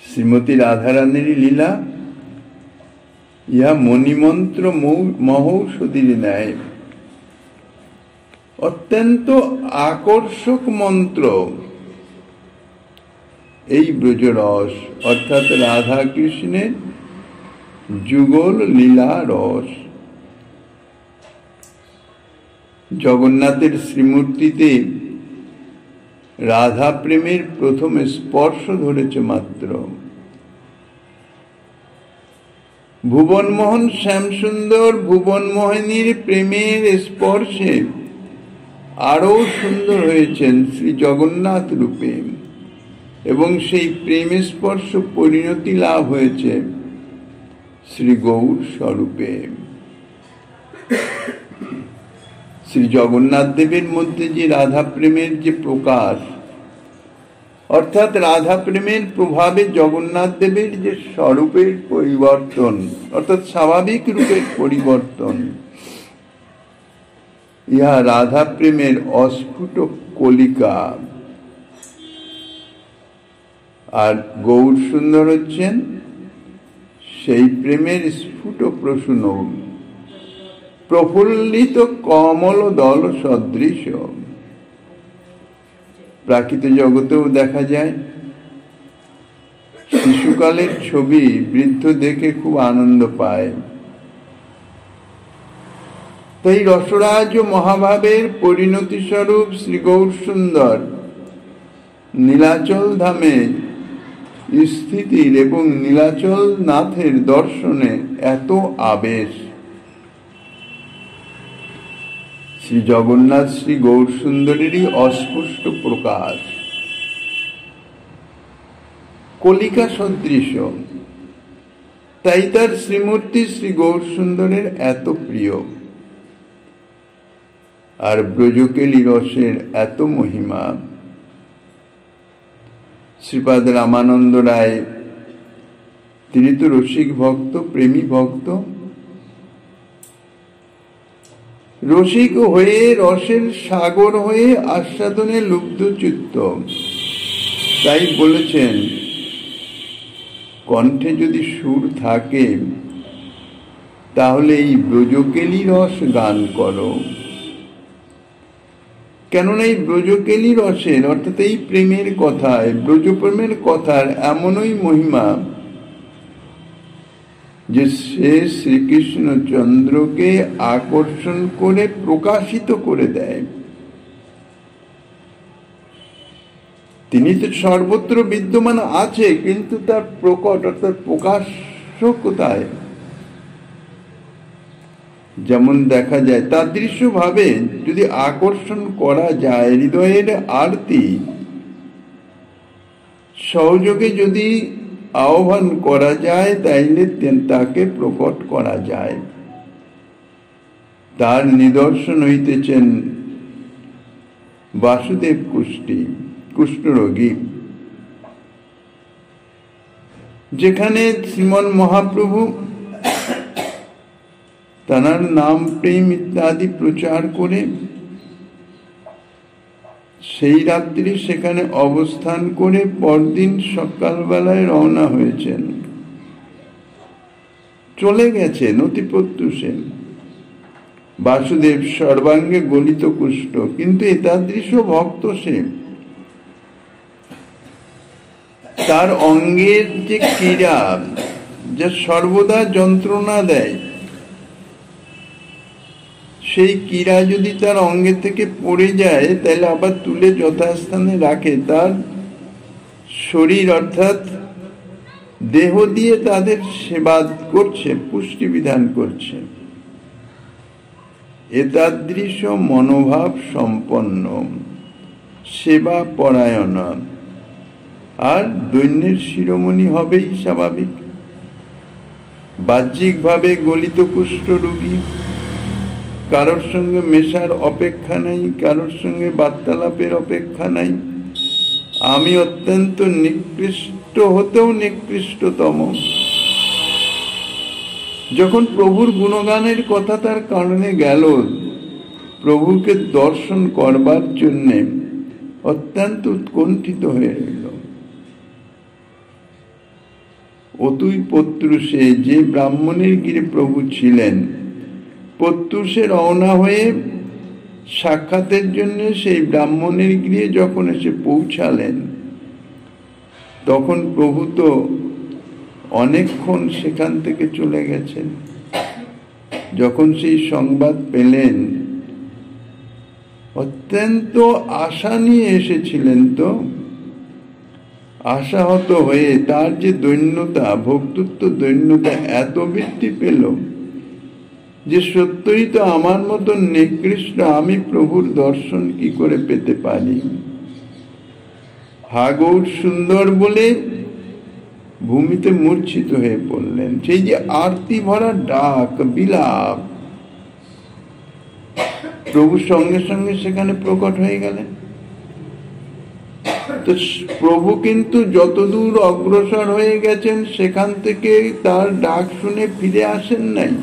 শ্রীমতী রাধারানীর লীলা ইহা মণিমন্ত্র মহৌষধির ন্যায় অত্যন্ত আকর্ষক মন্ত্র। এই ব্রজরস অর্থাৎ রাধা কৃষ্ণের যুগল লীলা রস। জগন্নাথের শ্রীমূর্তিতে রাধা প্রেমের প্রথম স্পর্শ ধরেছে মাত্র। ভুবনমোহন শ্যামসুন্দর ভুবনমোহিনীর প্রেমের স্পর্শে আরো সুন্দর হয়েছেন শ্রী জগন্নাথ রূপে, এবং সেই প্রেম স্পর্শ পরিণতি লাভ হয়েছে শ্রী গৌর স্বরূপে। শ্রী জগন্নাথ দেবের মধ্যে যে রাধা প্রেমের যে প্রকাশ, অর্থাৎ রাধা প্রেমের প্রভাবে জগন্নাথ দেবের যে স্বরূপের পরিবর্তন, অর্থাৎ স্বাভাবিক রূপের পরিবর্তন, ইহা রাধা প্রেমের অস্ফুট কলিকা। আর গৌর সুন্দর হচ্ছেন সেই প্রেমের স্ফুট প্রসূন প্রফুল্লিত কমল দল সদৃশ। প্রাকৃত জগতেও দেখা যায়। শিশুকালের ছবি বৃদ্ধ দেখে খুব আনন্দ পায়। তাই রসরাজ ও মহাভাবের পরিণতি স্বরূপ শ্রী গৌর সুন্দর নীলাচল ধামে স্থিতির এবং নীলাচল নাথের দর্শনে এত আবেশ। শ্রী জগন্নাথ শ্রী গৌর সুন্দরেরই অস্পষ্ট প্রকাশ, কলিকা সদৃশ। তাই তার শ্রীমূর্তি শ্রী গৌর সুন্দরের এত প্রিয়, আর ব্রজকেলী রসের এত মহিমা। শ্রীপাদ রামানন্দ রায় তিনি তো রসিক ভক্ত, প্রেমী ভক্ত। রসিক হয়ে রসের সাগর হয়ে আস্বাদনে লুব্ধ চিত্ত। তাই বলেছেন, কণ্ঠে যদি সুর থাকে তাহলে এই ব্রজকেলী রস গান করো। কেননা এই ব্রজকেলী রসের অর্থাৎ এই প্রেমের কথায়, ব্রজপ্রেমের কথার এমনই মহিমা যে সে শ্রীকৃষ্ণচন্দ্রকে আকর্ষণ করে প্রকাশিত করে দেয়। তিনি তো সর্বত্র বিদ্যমান আছে, কিন্তু তার প্রকট অর্থাৎ প্রকাশ্য কোথায়? যেমন দেখা যায় তাদৃশ্য ভাবে যদি আকর্ষণ করা যায়, হৃদয়ের আরতি সহযোগে যদি আহ্বান করা যায়, তাইলে তাকে প্রকট করা যায়। তার নিদর্শন হইতেছেন বাসুদেব কুষ্ঠরোগী, যেখানে শ্রীমন মহাপ্রভু তাঁর নাম প্রেম ইত্যাদি প্রচার করে সেই রাত্রি সেখানে অবস্থান করে পরদিন সকালবেলায় রওনা হয়েছেন, চলে গেছেন অতি প্রত্যুষে। বাসুদেব সর্বাঙ্গে গলিত কুষ্ঠ, কিন্তু এতাদৃশ ভক্ত সে, তার অঙ্গের যে ক্রীড়া যা সর্বদা যন্ত্রণা দেয়, সেই ক্রীড়া যদি তার অঙ্গে থেকে পড়ে যায়, তাহলে আবার তুলে যথাস্থানে রাখে। তার শরীর অর্থাৎ দেহ দিয়ে তাদের সেবা করছে, পুষ্টি বিধান করছে। এতাদৃশ মনোভাব সম্পন্ন সেবা পরায়ণ আর দৈন্যের শিরোমণি হবেই স্বাভাবিক। বাহ্যিকভাবে গলিত কুষ্ঠ রোগী, কারোর সঙ্গে মেশার অপেক্ষা নাই, কারোর সঙ্গে বার্তালাপের অপেক্ষা নাই। আমি অত্যন্ত নিকৃষ্ট হতেও নিকৃষ্টতম। যখন প্রভুর গুণগানের কথা তার কারণে গেল, প্রভুকে দর্শন করবার জন্যে অত্যন্ত উৎকণ্ঠিত হয়ে রইল। অতুই প্রত্যুষে, যে ব্রাহ্মণের গিরে প্রভু ছিলেন, প্রত্যুষে রওনা হয়ে সাক্ষাতের জন্য সেই ব্রাহ্মণের গৃহে যখন এসে পৌঁছালেন, তখন প্রভু তো অনেকক্ষণ সেখান থেকে চলে গেছেন। যখন সেই সংবাদ পেলেন, অত্যন্ত আশা নিয়ে এসেছিলেন, তো আশাহত হয়ে তার যে দৈন্যতা, ভক্তত্ব দৈন্যতা এত বৃদ্ধি পেল যে সত্যই তো আমার মতন নিকৃষ্ট আমি প্রভুর দর্শন কি করে পেতে পারি। হা গৌর সুন্দর বলে ভূমিতে মূর্ছিত হয়ে পড়লেন। সেই যে আরতি ভরা ডাক, বিলাপ, প্রভু সঙ্গে সঙ্গে সেখানে প্রকট হয়ে গেলেন। তো প্রভু কিন্তু যতদূর অগ্রসর হয়ে গেছেন, সেখান থেকে তার ডাক শুনে ফিরে আসেন নাই,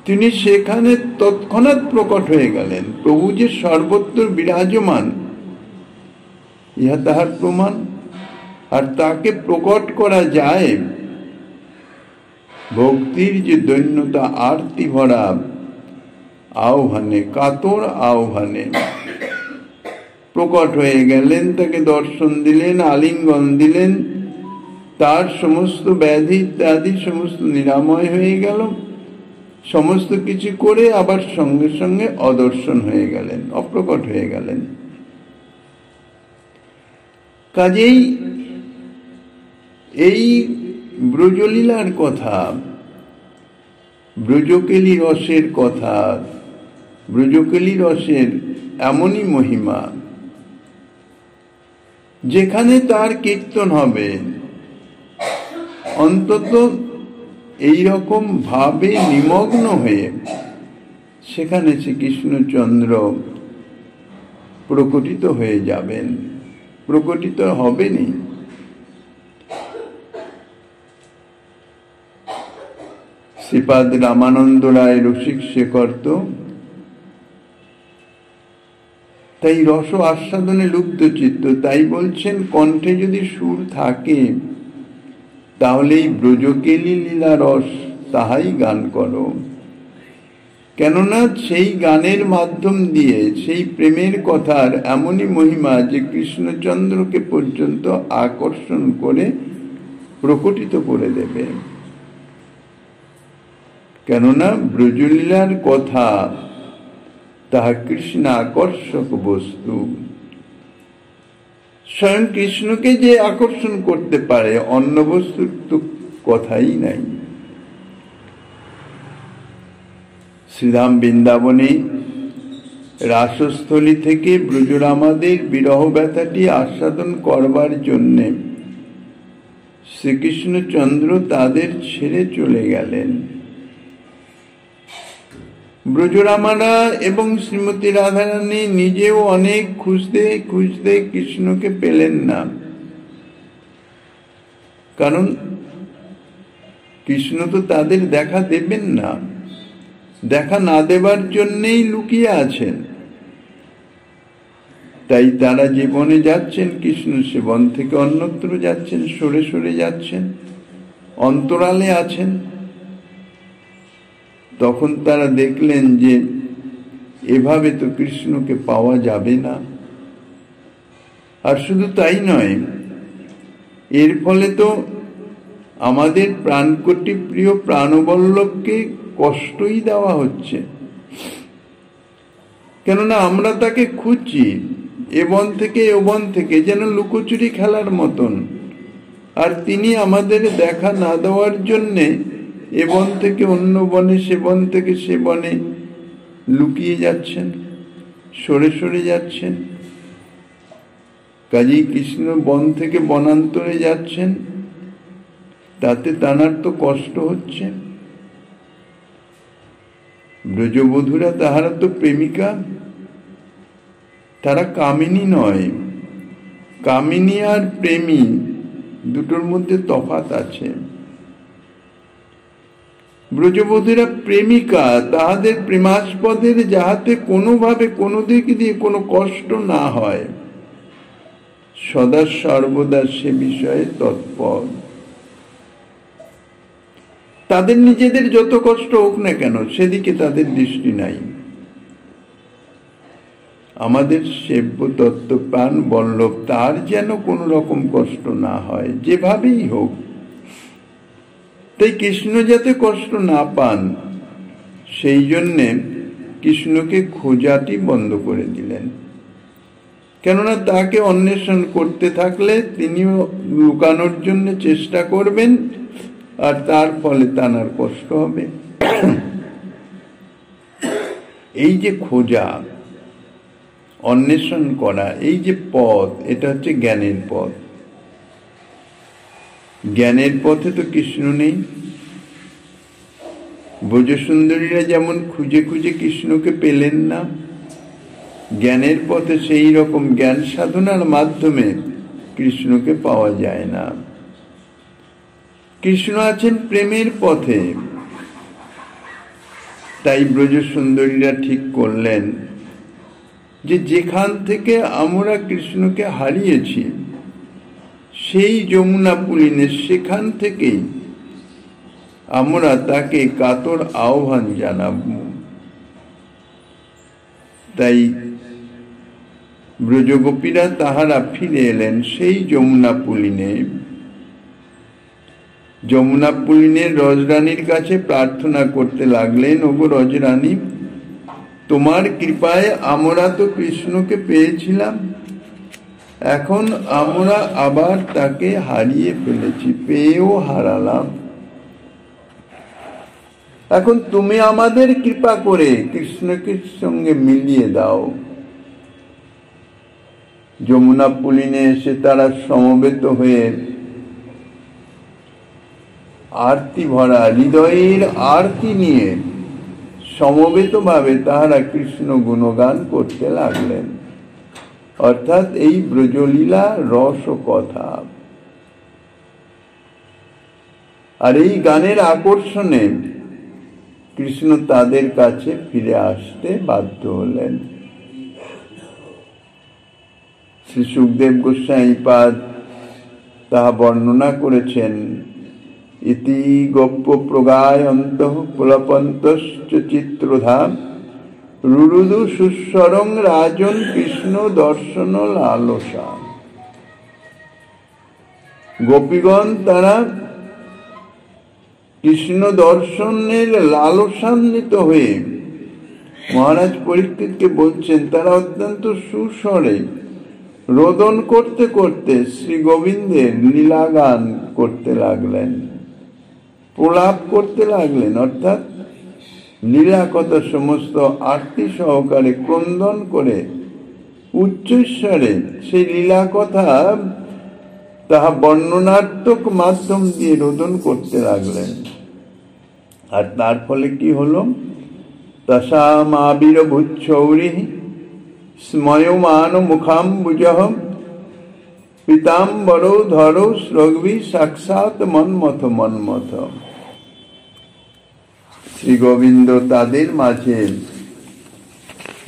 তিনি সেখানে তৎক্ষণাৎ প্রকট হয়ে গেলেন। প্রভু যে সর্বত্র বিরাজমান, ইহা তাহার প্রমাণ। আর তাকে প্রকট করা যায় ভক্তির যে দৈন্যতা, আরতি ভরা আহ্বানে, কাতর আহ্বানে প্রকট হয়ে গেলেন, তাকে দর্শন দিলেন, আলিঙ্গন দিলেন, তার সমস্ত ব্যাধি ইত্যাদি সমস্ত নিরাময় হয়ে গেল। সমস্ত কিছু করে আবার সঙ্গে সঙ্গে অদর্শন হয়ে গেলেন, অপ্রকট হয়ে গেলেন। কাজেই এই ব্রজলীলার কথা, ব্রজকেলী রসের কথা, ব্রজকেলী রসের এমনই মহিমা, যেখানে তার কীর্তন হবে, অন্তত এইরকম ভাবে নিমগ্ন হয়ে সেখানে শ্রীকৃষ্ণচন্দ্র প্রকটিত হয়ে যাবেন, প্রকটিত হবেনই। শ্রীপাদ রামানন্দ রায় রসিক শেখর তো তাই রস আস্বাদনে লুব্ধ চিত্ত। তাই বলছেন, কণ্ঠে যদি সুর থাকে তাহলে এই ব্রজকেলী লীলা রস তাহাই গান করো। কেননা সেই গানের মাধ্যম দিয়ে সেই প্রেমের কথার এমনই মহিমা যে কৃষ্ণচন্দ্রকে পর্যন্ত আকর্ষণ করে প্রকটিত করে দেবে। কেননা ব্রজলীলার কথা তাহা কৃষ্ণ আকর্ষক বস্তু। স্বয়ং কৃষ্ণকে যে আকর্ষণ করতে পারে, অন্য বস্তুর তো কথাই নাই। শ্রীধাম বৃন্দাবনে রাসস্থলী থেকে ব্রজরামাদের বিরহ ব্যথাটি আস্বাদন করবার জন্যে শ্রীকৃষ্ণচন্দ্র তাদের ছেড়ে চলে গেলেন। ব্রজরামারা এবং শ্রীমতী রাধারানী নিজেও অনেক খুঁজতে খুঁজতে কৃষ্ণকে পেলেন না, কারণ কৃষ্ণ তো তাদের দেখা দেবেন না, দেখা না দেবার জন্যেই লুকিয়ে আছেন। তাই তারা জীবনে যাচ্ছেন, কৃষ্ণ সেবন থেকে অন্যত্র যাচ্ছেন, সরে সরে যাচ্ছেন, অন্তরালে আছেন। তখন তারা দেখলেন যে এভাবে তো কৃষ্ণকে পাওয়া যাবে না। আর শুধু তাই নয়, এর ফলে তো আমাদের প্রাণকোটি প্রিয় প্রাণবল্লভকে কষ্টই দেওয়া হচ্ছে। কেননা আমরা তাকে খুঁজছি এ বন থেকে ও বন থেকে, যেন লুকোচুরি খেলার মতন, আর তিনি আমাদের দেখা না দেওয়ার জন্যে এ বন থেকে অন্য বনে, সে বন থেকে সে বনে লুকিয়ে যাচ্ছেন, সরে সরে যাচ্ছেন। কাজেই কৃষ্ণ বন থেকে বনান্তরে যাচ্ছেন, তাতে তাঁর তো কষ্ট হচ্ছে। ব্রজবধূরা তাহারা তো প্রেমিকা, তারা কামিনী নয়। কামিনী আর প্রেমী দুটোর মধ্যে তফাৎ আছে। ব্রজবধূরা প্রেমিকা, তাহাদের প্রেমাস্পদের যাহাতে কোনোভাবে কোনো দিক দিয়ে কোনো কষ্ট না হয়, সদা সর্বদা সে বিষয়ে তৎপর। তাদের নিজেদের যত কষ্ট হোক না কেন, সেদিকে তাদের দৃষ্টি নাই। আমাদের সেব্য তত্ত্ব প্রাণ বল্লভ, তার যেন কোনো রকম কষ্ট না হয়, যেভাবেই হোক। তাই কৃষ্ণ যাতে কষ্ট না পান, সেই জন্যে কৃষ্ণকে খোঁজাটি বন্ধ করে দিলেন। কেননা তাকে অন্বেষণ করতে থাকলে তিনিও লুকানোর জন্য চেষ্টা করবেন, আর তার ফলে তার কষ্ট হবে। এই যে খোঁজা, অন্বেষণ করা, এই যে পথ, এটা হচ্ছে জ্ঞানের পথ। জ্ঞানের পথে তো কৃষ্ণ নেই। ব্রজসুন্দরীরা যেমন খুঁজে খুঁজে কৃষ্ণকে পেলেন না, জ্ঞানের পথে সেই রকম জ্ঞান সাধনার মাধ্যমে কৃষ্ণকে পাওয়া যায় না। কৃষ্ণ আছেন প্রেমের পথে। তাই ব্রজসুন্দরীরা ঠিক করলেন যে যেখান থেকে আমরা কৃষ্ণকে হারিয়েছি, সেই যমুনা পুলিনে, সেখান থেকেই আমরা তাকে কাতর আহ্বান জানাব। তাই ব্রজগোপীরা তাহারা ফিরে এলেন সেই যমুনা পুলিনে। যমুনা পুলিনের রজরানীর কাছে প্রার্থনা করতে লাগলেন, ওগো রজরানী, তোমার কৃপায় আমরা তো কৃষ্ণকে পেয়েছিলাম, এখন আমরা আবার তাকে হারিয়ে ফেলেছি, পেয়েও হারালাম। এখন তুমি আমাদের কৃপা করে কৃষ্ণকে সঙ্গে মিলিয়ে দাও। যমুনা পুলিনে এসে তারা সমবেত হয়ে আরতি ভরা হৃদয়ের আরতি নিয়ে সমবেত ভাবে তাহারা কৃষ্ণ গুণগান করতে লাগলেন। অর্থাৎ এই ব্রজলীলা রস কথা। আর এই গানের আকর্ষণে কৃষ্ণ তাদের কাছে ফিরে আসতে বাধ্য হলেন। শ্রী সুখদেব গোস্বাইপাদ তাহা বর্ণনা করেছেন। ইতি গোপ্য প্রগায়ন্তঃ পুলপন্তশ্চ চিত্রধাম রুরুদু সুস্বরং রাজন কৃষ্ণ দর্শন লালসা। গোপীগণ তারা কৃষ্ণ দর্শনের লালসান্বিত হয়ে মহারাজ পরীক্ষিতকে বলছেন, তারা অত্যন্ত সুস্বরে রোদন করতে করতে শ্রী গোবিন্দের লীলাগান করতে লাগলেন, প্রলাপ করতে লাগলেন, অর্থাৎ লীলা কথা সমস্ত আরতি সহকারে ক্রন্দন করে উচ্চস্বরে সেই লীলা কথা তাহা বর্ণনাত্মক মাধ্যম দিয়ে রোদন করতে লাগলেন। আর তার ফলে কি হলো? তসাম আবির্ভূচ্ছৌরি স্ময়মান মুখাম্বুজঃ পীতাম্বরৌ ধরৌ স্রগ্ভি সাক্ষাৎ মন্মথ মন্মথ। শ্রী গোবিন্দ তাদের মাঝে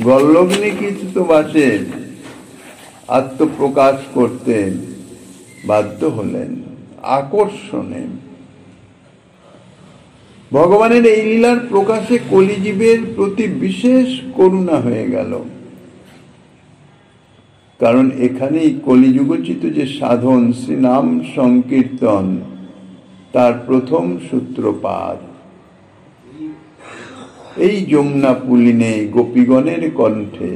গল্লগ্নিকৃত বাসে আত্মপ্রকাশ করতে বাধ্য হলেন আকর্ষণে। ভগবানের এই লীলার প্রকাশে কলিজীবের প্রতি বিশেষ করুণা হয়ে গেল, কারণ এখানেই কলিযুগোচিত যে সাধন শ্রী নাম সংকীর্তন তার প্রথম সূত্রপাত। এই যমুনা পুলিনে গোপীগণের কণ্ঠে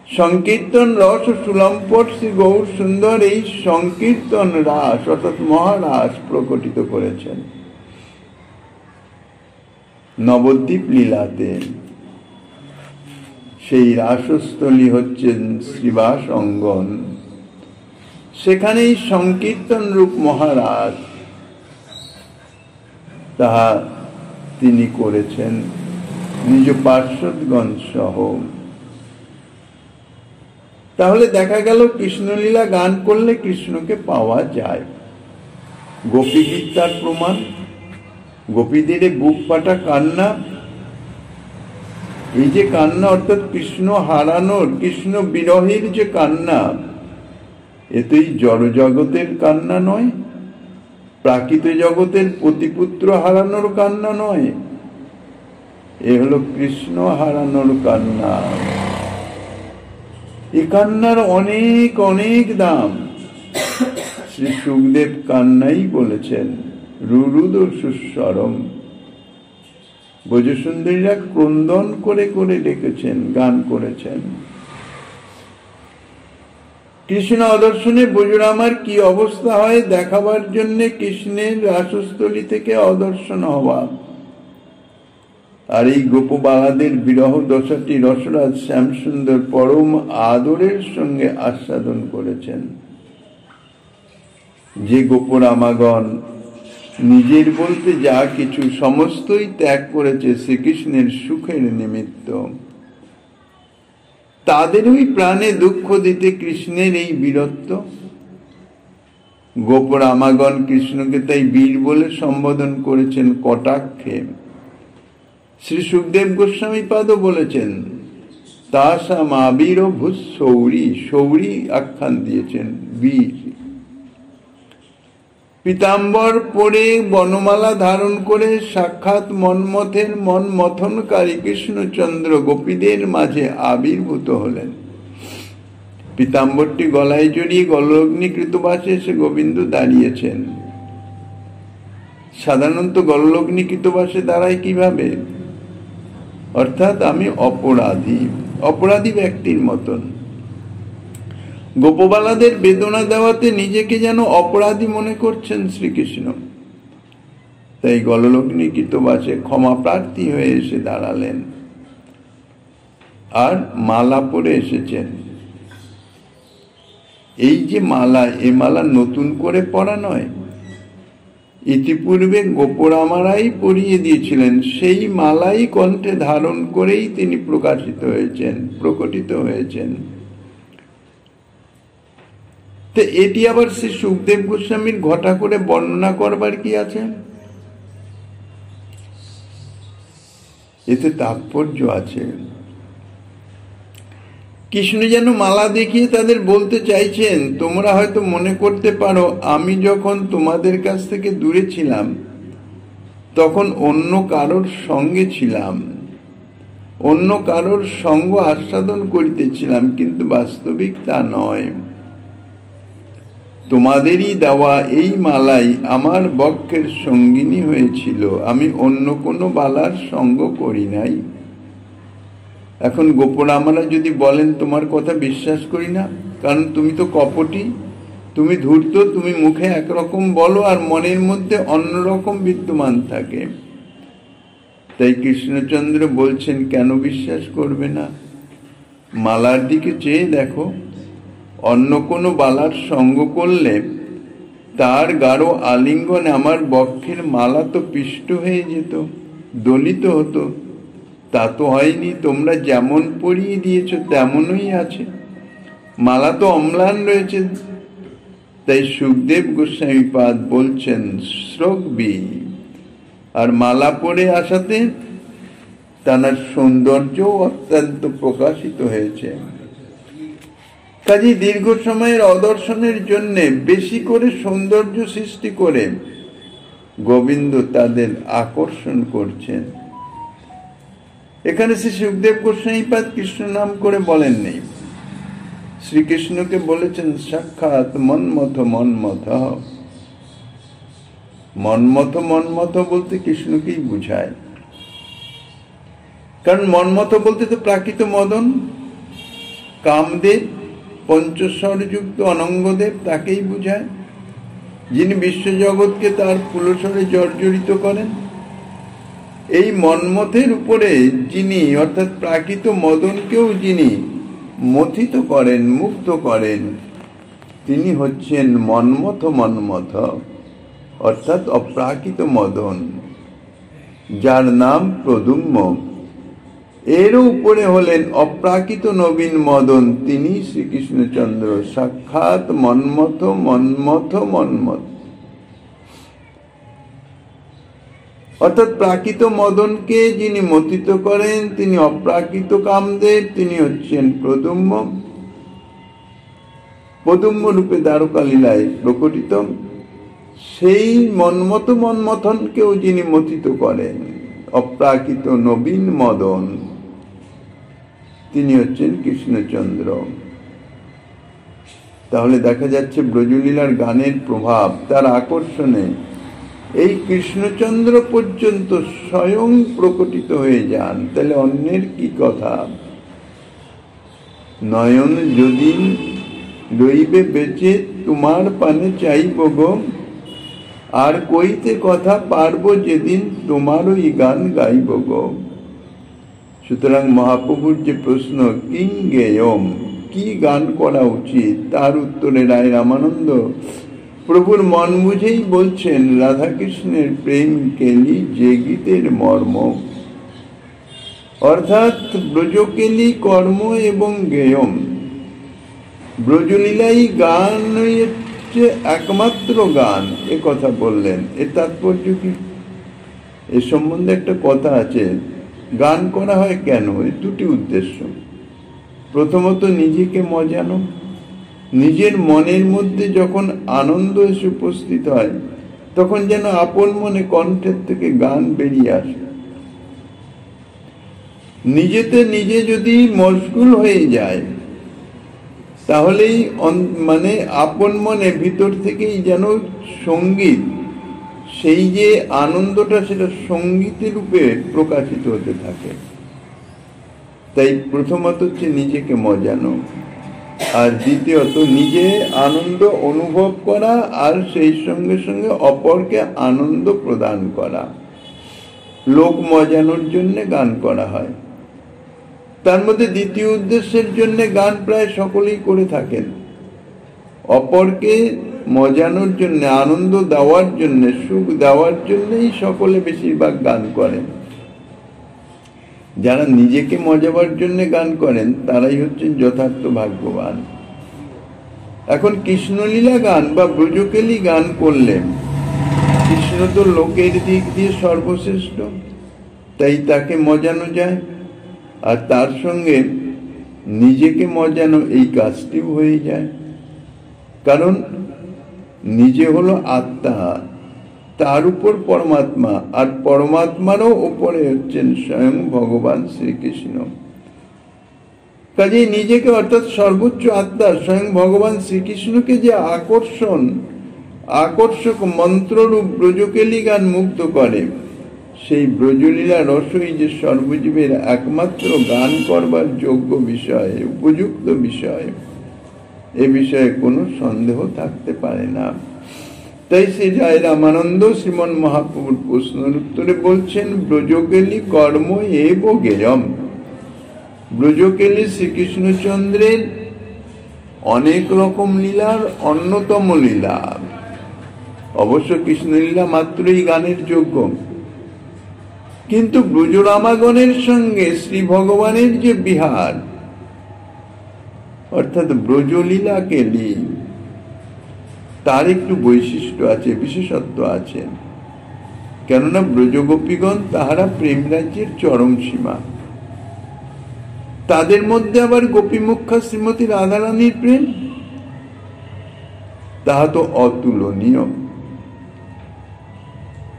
সংকীর্তন রস সুলম্পট শ্রী গৌর সুন্দর এই সংকীর্তন রাস অর্থাৎ মহারাস প্রকটিত করেছেন নবদ্বীপ লীলাতে। সেই রাসস্থলী হচ্ছেন শ্রীবাস অঙ্গন, সেখানেই সংকীর্তন রূপ মহারাজ তাহা তিনি করেছেন নিজ পার্শ্বদগণ সহ। তাহলে দেখা গেল কৃষ্ণলীলা গান করলে কৃষ্ণকে পাওয়া যায়। গোপী গীত তার প্রমাণ। গোপীদের বুক ফাটা কান্না, এই যে কান্না অর্থাৎ কৃষ্ণ হারানোর, কৃষ্ণ বিরহের যে কান্না, এতেই জড় জগতের কান্না নয়, প্রাকৃত জগতের পতিপুত্র হারানোর কান্না নয়, এ হলো কৃষ্ণ হারানোর কান্না। এ কান্নার অনেক অনেক দাম। শ্রী সুখদেব কান্নাই বলেছেন রুরুদ সুস্বরম। ব্রজসুন্দরীরা ক্রন্দন করে করে ডেকেছেন, গান করেছেন। কৃষ্ণ অদর্শনে ব্রজরামার কি অবস্থা হয় দেখাবার জন্য কৃষ্ণের রাসস্থলী থেকে অদর্শন হওয়া। আর এই গোপবালাদের বিরহ দশাটি রসরাজ শ্যামসুন্দর পরম আদরের সঙ্গে আস্বাদন করেছেন। যে গোপরামাগণ নিজের বলতে যা কিছু সমস্তই ত্যাগ করেছে শ্রীকৃষ্ণের সুখের নিমিত্ত, তাদেরই প্রাণে দুঃখ দিতে কৃষ্ণের এই বীরত্ব। গোপরামাগণ কৃষ্ণকে তাই বীর বলে সম্বোধন করেছেন কটাক্ষে। শ্রী সুখদেব গোস্বামী পাদও বলেছেন তাসাম আবির্ভূত সৌরী, সৌরী আখ্যান দিয়েছেন বীর। পীতাম্বর পরে বনমালা ধারণ করে সাক্ষাৎ মন্মথের মন মথনকারী কৃষ্ণচন্দ্র গোপীদের মাঝে আবির্ভূত হলেন। পীতাম্বরটি গলায় জড়িয়ে গলগ্নিকৃত বাসে এসে গোবিন্দ দাঁড়িয়েছেন। সাধারণত গলগ্নিকৃত বাসে দাঁড়ায় কিভাবে? অর্থাৎ আমি অপরাধী, অপরাধী ব্যক্তির মতন। গোপবালাদের বেদনা দেওয়াতে নিজেকে যেন অপরাধী মনে করছেন শ্রীকৃষ্ণ, তাই গলগ্নিকৃত বাসে ক্ষমা প্রার্থী হয়ে এসে দাঁড়ালেন। আর মালা পরে এসেছেন। এই যে মালা, এ মালা নতুন করে পরা নয়, ইতিপূর্বে গোপরামারাই পরিয়ে দিয়েছিলেন। সেই মালাই কণ্ঠে ধারণ করেই তিনি প্রকাশিত হয়েছেন, প্রকটিত হয়েছেন। তো এটি আবার শ্রী সুখদেব গোস্বামীর ঘটা করে বর্ণনা করবার কি আছে? এতে তাৎপর্য আছে। কৃষ্ণ যেন মালা দেখিয়ে তাদের বলতে চাইছেন, তোমরা হয়তো মনে করতে পারো আমি যখন তোমাদের কাছ থেকে দূরে ছিলাম তখন অন্য কারোর সঙ্গে ছিলাম, অন্য কারোর সঙ্গ আস্বাদন করিতেছিলাম, কিন্তু বাস্তবিক তা নয়। তোমাদেরই দেওয়া এই মালাই আমার বক্ষের সঙ্গিনী হয়েছিল, আমি অন্য কোনো বালার সঙ্গ করি নাই। এখন গোপন আমরা যদি বলেন তোমার কথা বিশ্বাস করি না, কারণ তুমি তো কপটি, তুমি ধূর্ত, তুমি মুখে একরকম বলো আর মনের মধ্যে অন্যরকম বিদ্যমান থাকে। তাই কৃষ্ণচন্দ্র বলছেন কেন বিশ্বাস করবে না? মালার দিকে চেয়ে দেখো, অন্য কোনো বালার সঙ্গ করলে তার গাঢ় আলিঙ্গনে আমার বক্ষের মালা তো পিষ্ট হয়ে যেত, দলিত হতো। তা তো হয়নি, তোমরা যেমন পরিয়ে দিয়েছ তেমনই আছে, মালা তো অম্লান রয়েছে। তাই সুখদেব গোস্বামীপাদ বলছেন শ্রোকবি, আর মালা পরে আসাতে তার সৌন্দর্য অত্যন্ত প্রকাশিত হয়েছে। কাজে দীর্ঘ সময়ের অদর্শনের জন্য বেশি করে সৌন্দর্য সৃষ্টি করে গোবিন্দ তাদের আকর্ষণ করছেন। এখানে শ্রী সুখদেব গোস্বামীপাদ কৃষ্ণ নাম করে বলেননি, শ্রীকৃষ্ণকে বলেছেন সাক্ষাৎ মন্মথ মন্মথ। মন্মথ মন্মথ বলতে কৃষ্ণকেই বুঝায়, কারণ মন্মথ বলতে তো প্রাকৃত মদন, কামদেব, পঞ্চস্বরযুক্ত অনঙ্গদেব, তাকেই বুঝায়, যিনি বিশ্বজগৎকে তার পুলসরে জর্জরিত করেন। এই মন্মথের উপরে যিনি, অর্থাৎ প্রাকৃত মদনকেও যিনি মথিত করেন, মুগ্ধ করেন, তিনি হচ্ছেন মন্মথ মন্মথ, অর্থাৎ অপ্রাকৃত মদন, যার নাম প্রদ্যুম্ন। এরও উপরে হলেন অপ্রাকৃত নবীন মদন, তিনি শ্রীকৃষ্ণচন্দ্র, সাক্ষাৎ মন্মথ মন্মথ মন্মথ। অর্থাৎ প্রাকৃত মদনকে যিনি মথিত করেন তিনি অপ্রাকৃত কামদেব, তিনি হচ্ছেন প্রদ্যুম্ন। প্রদ্যুম্ন রূপে দ্বারকা লীলায় প্রকটিত। সেই মন্মথ মন্মথনকেও যিনি মথিত করেন, অপ্রাকৃত নবীন মদন, তিনি হচ্ছেন কৃষ্ণচন্দ্র। তাহলে দেখা যাচ্ছে ব্রজলীলার গানের প্রভাব, তার আকর্ষণে এই কৃষ্ণচন্দ্র পর্যন্ত স্বয়ং প্রকটিত হয়ে যান। তাহলে অন্যের কি কথা? নয়ন যদি রইবে বেঁচে তোমার পানে চাইব গো, আর কইতে কথা পারবো যেদিন তোমারই গান গাইব গো। সুতরাং মহাপ্রভুর যে প্রশ্ন কিং গেয়ম, কি গান করা উচিত, তার উত্তরে রায় রামানন্দ প্রভুর মন বুঝেই বলছেন রাধাকৃষ্ণের প্রেম কেলি যে গীতের মর্ম। অর্থাৎ ব্রজকেলি কর্ম এবং গেয়ম, ব্রজলীলাই গান হচ্ছে একমাত্র গান, এ কথা বললেন। এর তাৎপর্য কি? এ সম্বন্ধে একটা কথা আছে, গান করা হয় কেন? এই দুটি উদ্দেশ্য। প্রথমত নিজেকে মজানো, নিজের মনের মধ্যে যখন আনন্দ এসে উপস্থিত হয় তখন যেন আপন মনে কণ্ঠের থেকে গান বেরিয়ে আসে। নিজেতে নিজে যদি মশগুল হয়ে যায় তাহলেই মানে আপন মনে ভিতর থেকেই যেন সঙ্গীত, সেই যে আনন্দটা সেটা সঙ্গীতের রূপে প্রকাশিত হতে থাকে। তাই প্রথমত হচ্ছে নিজেকে মজানো, আর দ্বিতীয়ত নিজে আনন্দ অনুভব করা, আর সেই সঙ্গে সঙ্গে অপরকে আনন্দ প্রদান করা। লোক মজানোর জন্য গান করা হয়, তার মধ্যে দ্বিতীয় উদ্দেশ্যের জন্য গান প্রায় সকলেই করে থাকেন। অপরকে মজানোর জন্য, আনন্দ দেওয়ার জন্য, সুখ দেওয়ার জন্যই সকলে বেশিরভাগ গান করেন। যারা নিজেকে মজাবার জন্য গান করেন তারাই হচ্ছেন যথার্থ ভাগ্যবান। এখন কৃষ্ণলীলা গান বা ব্রজকেলি গান করলেন, কৃষ্ণ তো লোকের দিক দিয়ে সর্বশ্রেষ্ঠ, তাই তাকে মজানো যায়, আর তার সঙ্গে নিজেকে মজানো এই কাজটিও হয়ে যায়। কারণ নিজে হলো আত্মা, তার উপর পরমাত্মা, আর পরমাত্মারও উপরে হচ্ছেন স্বয়ং ভগবান শ্রীকৃষ্ণ। কাজেই নিজেকে অর্থাৎ সর্বোচ্চ আত্মা স্বয়ং ভগবান শ্রীকৃষ্ণকে যে আকর্ষক মন্ত্ররূপ ব্রজকেলি গান মুগ্ধ করে, সেই ব্রজলীলা রসই যে সর্বজীবের একমাত্র গান করবার যোগ্য বিষয়, উপযুক্ত বিষয়, এ বিষয়ে কোনো সন্দেহ থাকতে পারে না। তাই শ্রী জয় রামানন্দ শ্রীমন মহাপ্রভুর প্রশ্নের উত্তরে বলছেন, ব্রজকেলি কর্ম এব গেয়ম। ব্রজকেলি শ্রীকৃষ্ণচন্দ্রের অনেক রকম লীলার অন্যতম লীলা। অবশ্য কৃষ্ণলীলা মাত্রই গানের যোগ্য, কিন্তু ব্রজরামাগণের সঙ্গে শ্রী ভগবানের যে বিহার, অর্থাৎ ব্রজলীলা কেলি, তার একটু বৈশিষ্ট্য আছে, বিশেষত্ব আছে। কেননা ব্রজগোপীগণ তাহারা প্রেম রাজ্যের চরম সীমা। তাদের মধ্যে আবার গোপীমুখ্যা শ্রীমতী রাধারানীর প্রেম, তাহা তো অতুলনীয়।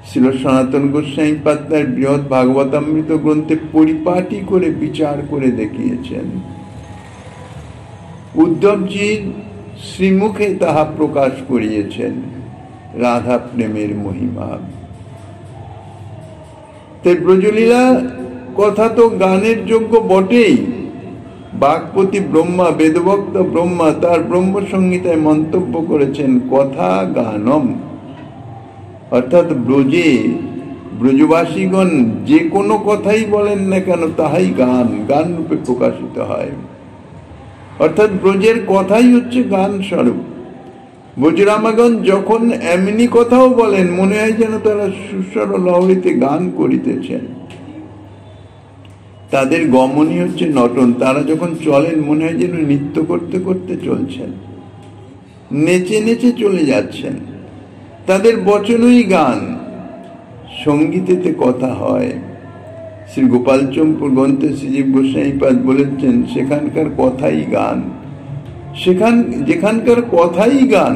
শ্রীল সনাতন গোস্বামী পাদ তার বৃহৎ ভাগবতামৃত গ্রন্থে পরিপাটি করে বিচার করে দেখিয়েছেন। উদ্ধবজির শ্রীমুখে তাহা প্রকাশ করিয়েছেন, রাধা প্রেমের মহিমা। তাই ব্রজলীলা কথা তো গানের যোগ্য বটেই। বাগপতি ব্রহ্মা, বেদভক্ত ব্রহ্মা তার ব্রহ্মসংহিতায় মন্তব্য করেছেন, কথা গানম, অর্থাৎ ব্রজবাসীগণ যে কোনো কথাই বলেন না কেন তাহাই গান রূপে প্রকাশিত হয়। অর্থাৎ ব্রজের কথাই হচ্ছে গান স্বরূপ। ব্রজরামাগণ যখন এমনি কথাও বলেন, মনে হয় যেন তারা সুস্বর লহরীতে গান করিতেছেন। তাদের গমনই হচ্ছে নটন। তারা যখন চলেন মনে হয় যেন নৃত্য করতে করতে চলছেন, নেচে নেচে চলে যাচ্ছেন। তাদের বচনই গান, সঙ্গীতেতে কথা হয়। শ্রী গোপালচম্পুর গ্রন্থে শ্রীজীব গোস্বামী পাদ বলেছেন, সেখানকার কথাই গান। যেখানকার কথাই গান,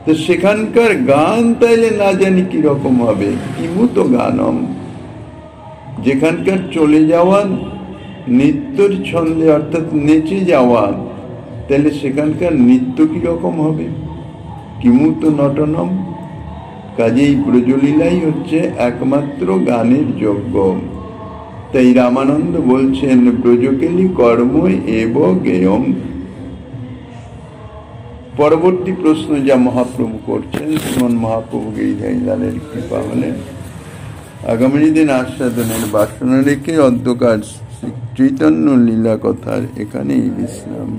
তো সেখানকার গান তাইলে না জানি কি রকম হবে। কিমুত গানম, যেখানকার চলে যাওয়া নৃত্যর ছন্দে অর্থাৎ নেচে যাওয়া, তাহলে সেখানকার নৃত্য কি রকম হবে। কিমুত নটনম, কাজেই ব্রজলীলাই হচ্ছে একমাত্র গানের যোগ্য। তাই রামানন্দ বলছেন, ব্রজকেলি কর্ম এব গেয়ম। পরবর্তী প্রশ্ন যা মহাপ্রভু করছেন, শ্রীমন মহাপ্রভু গিরিধারীলালের কৃপা হলে আগামী দিন আস্বাদনের বাসনা রেখে অধ্যকার চৈতন্য লীলা কথার এখানেই বিশ্রাম।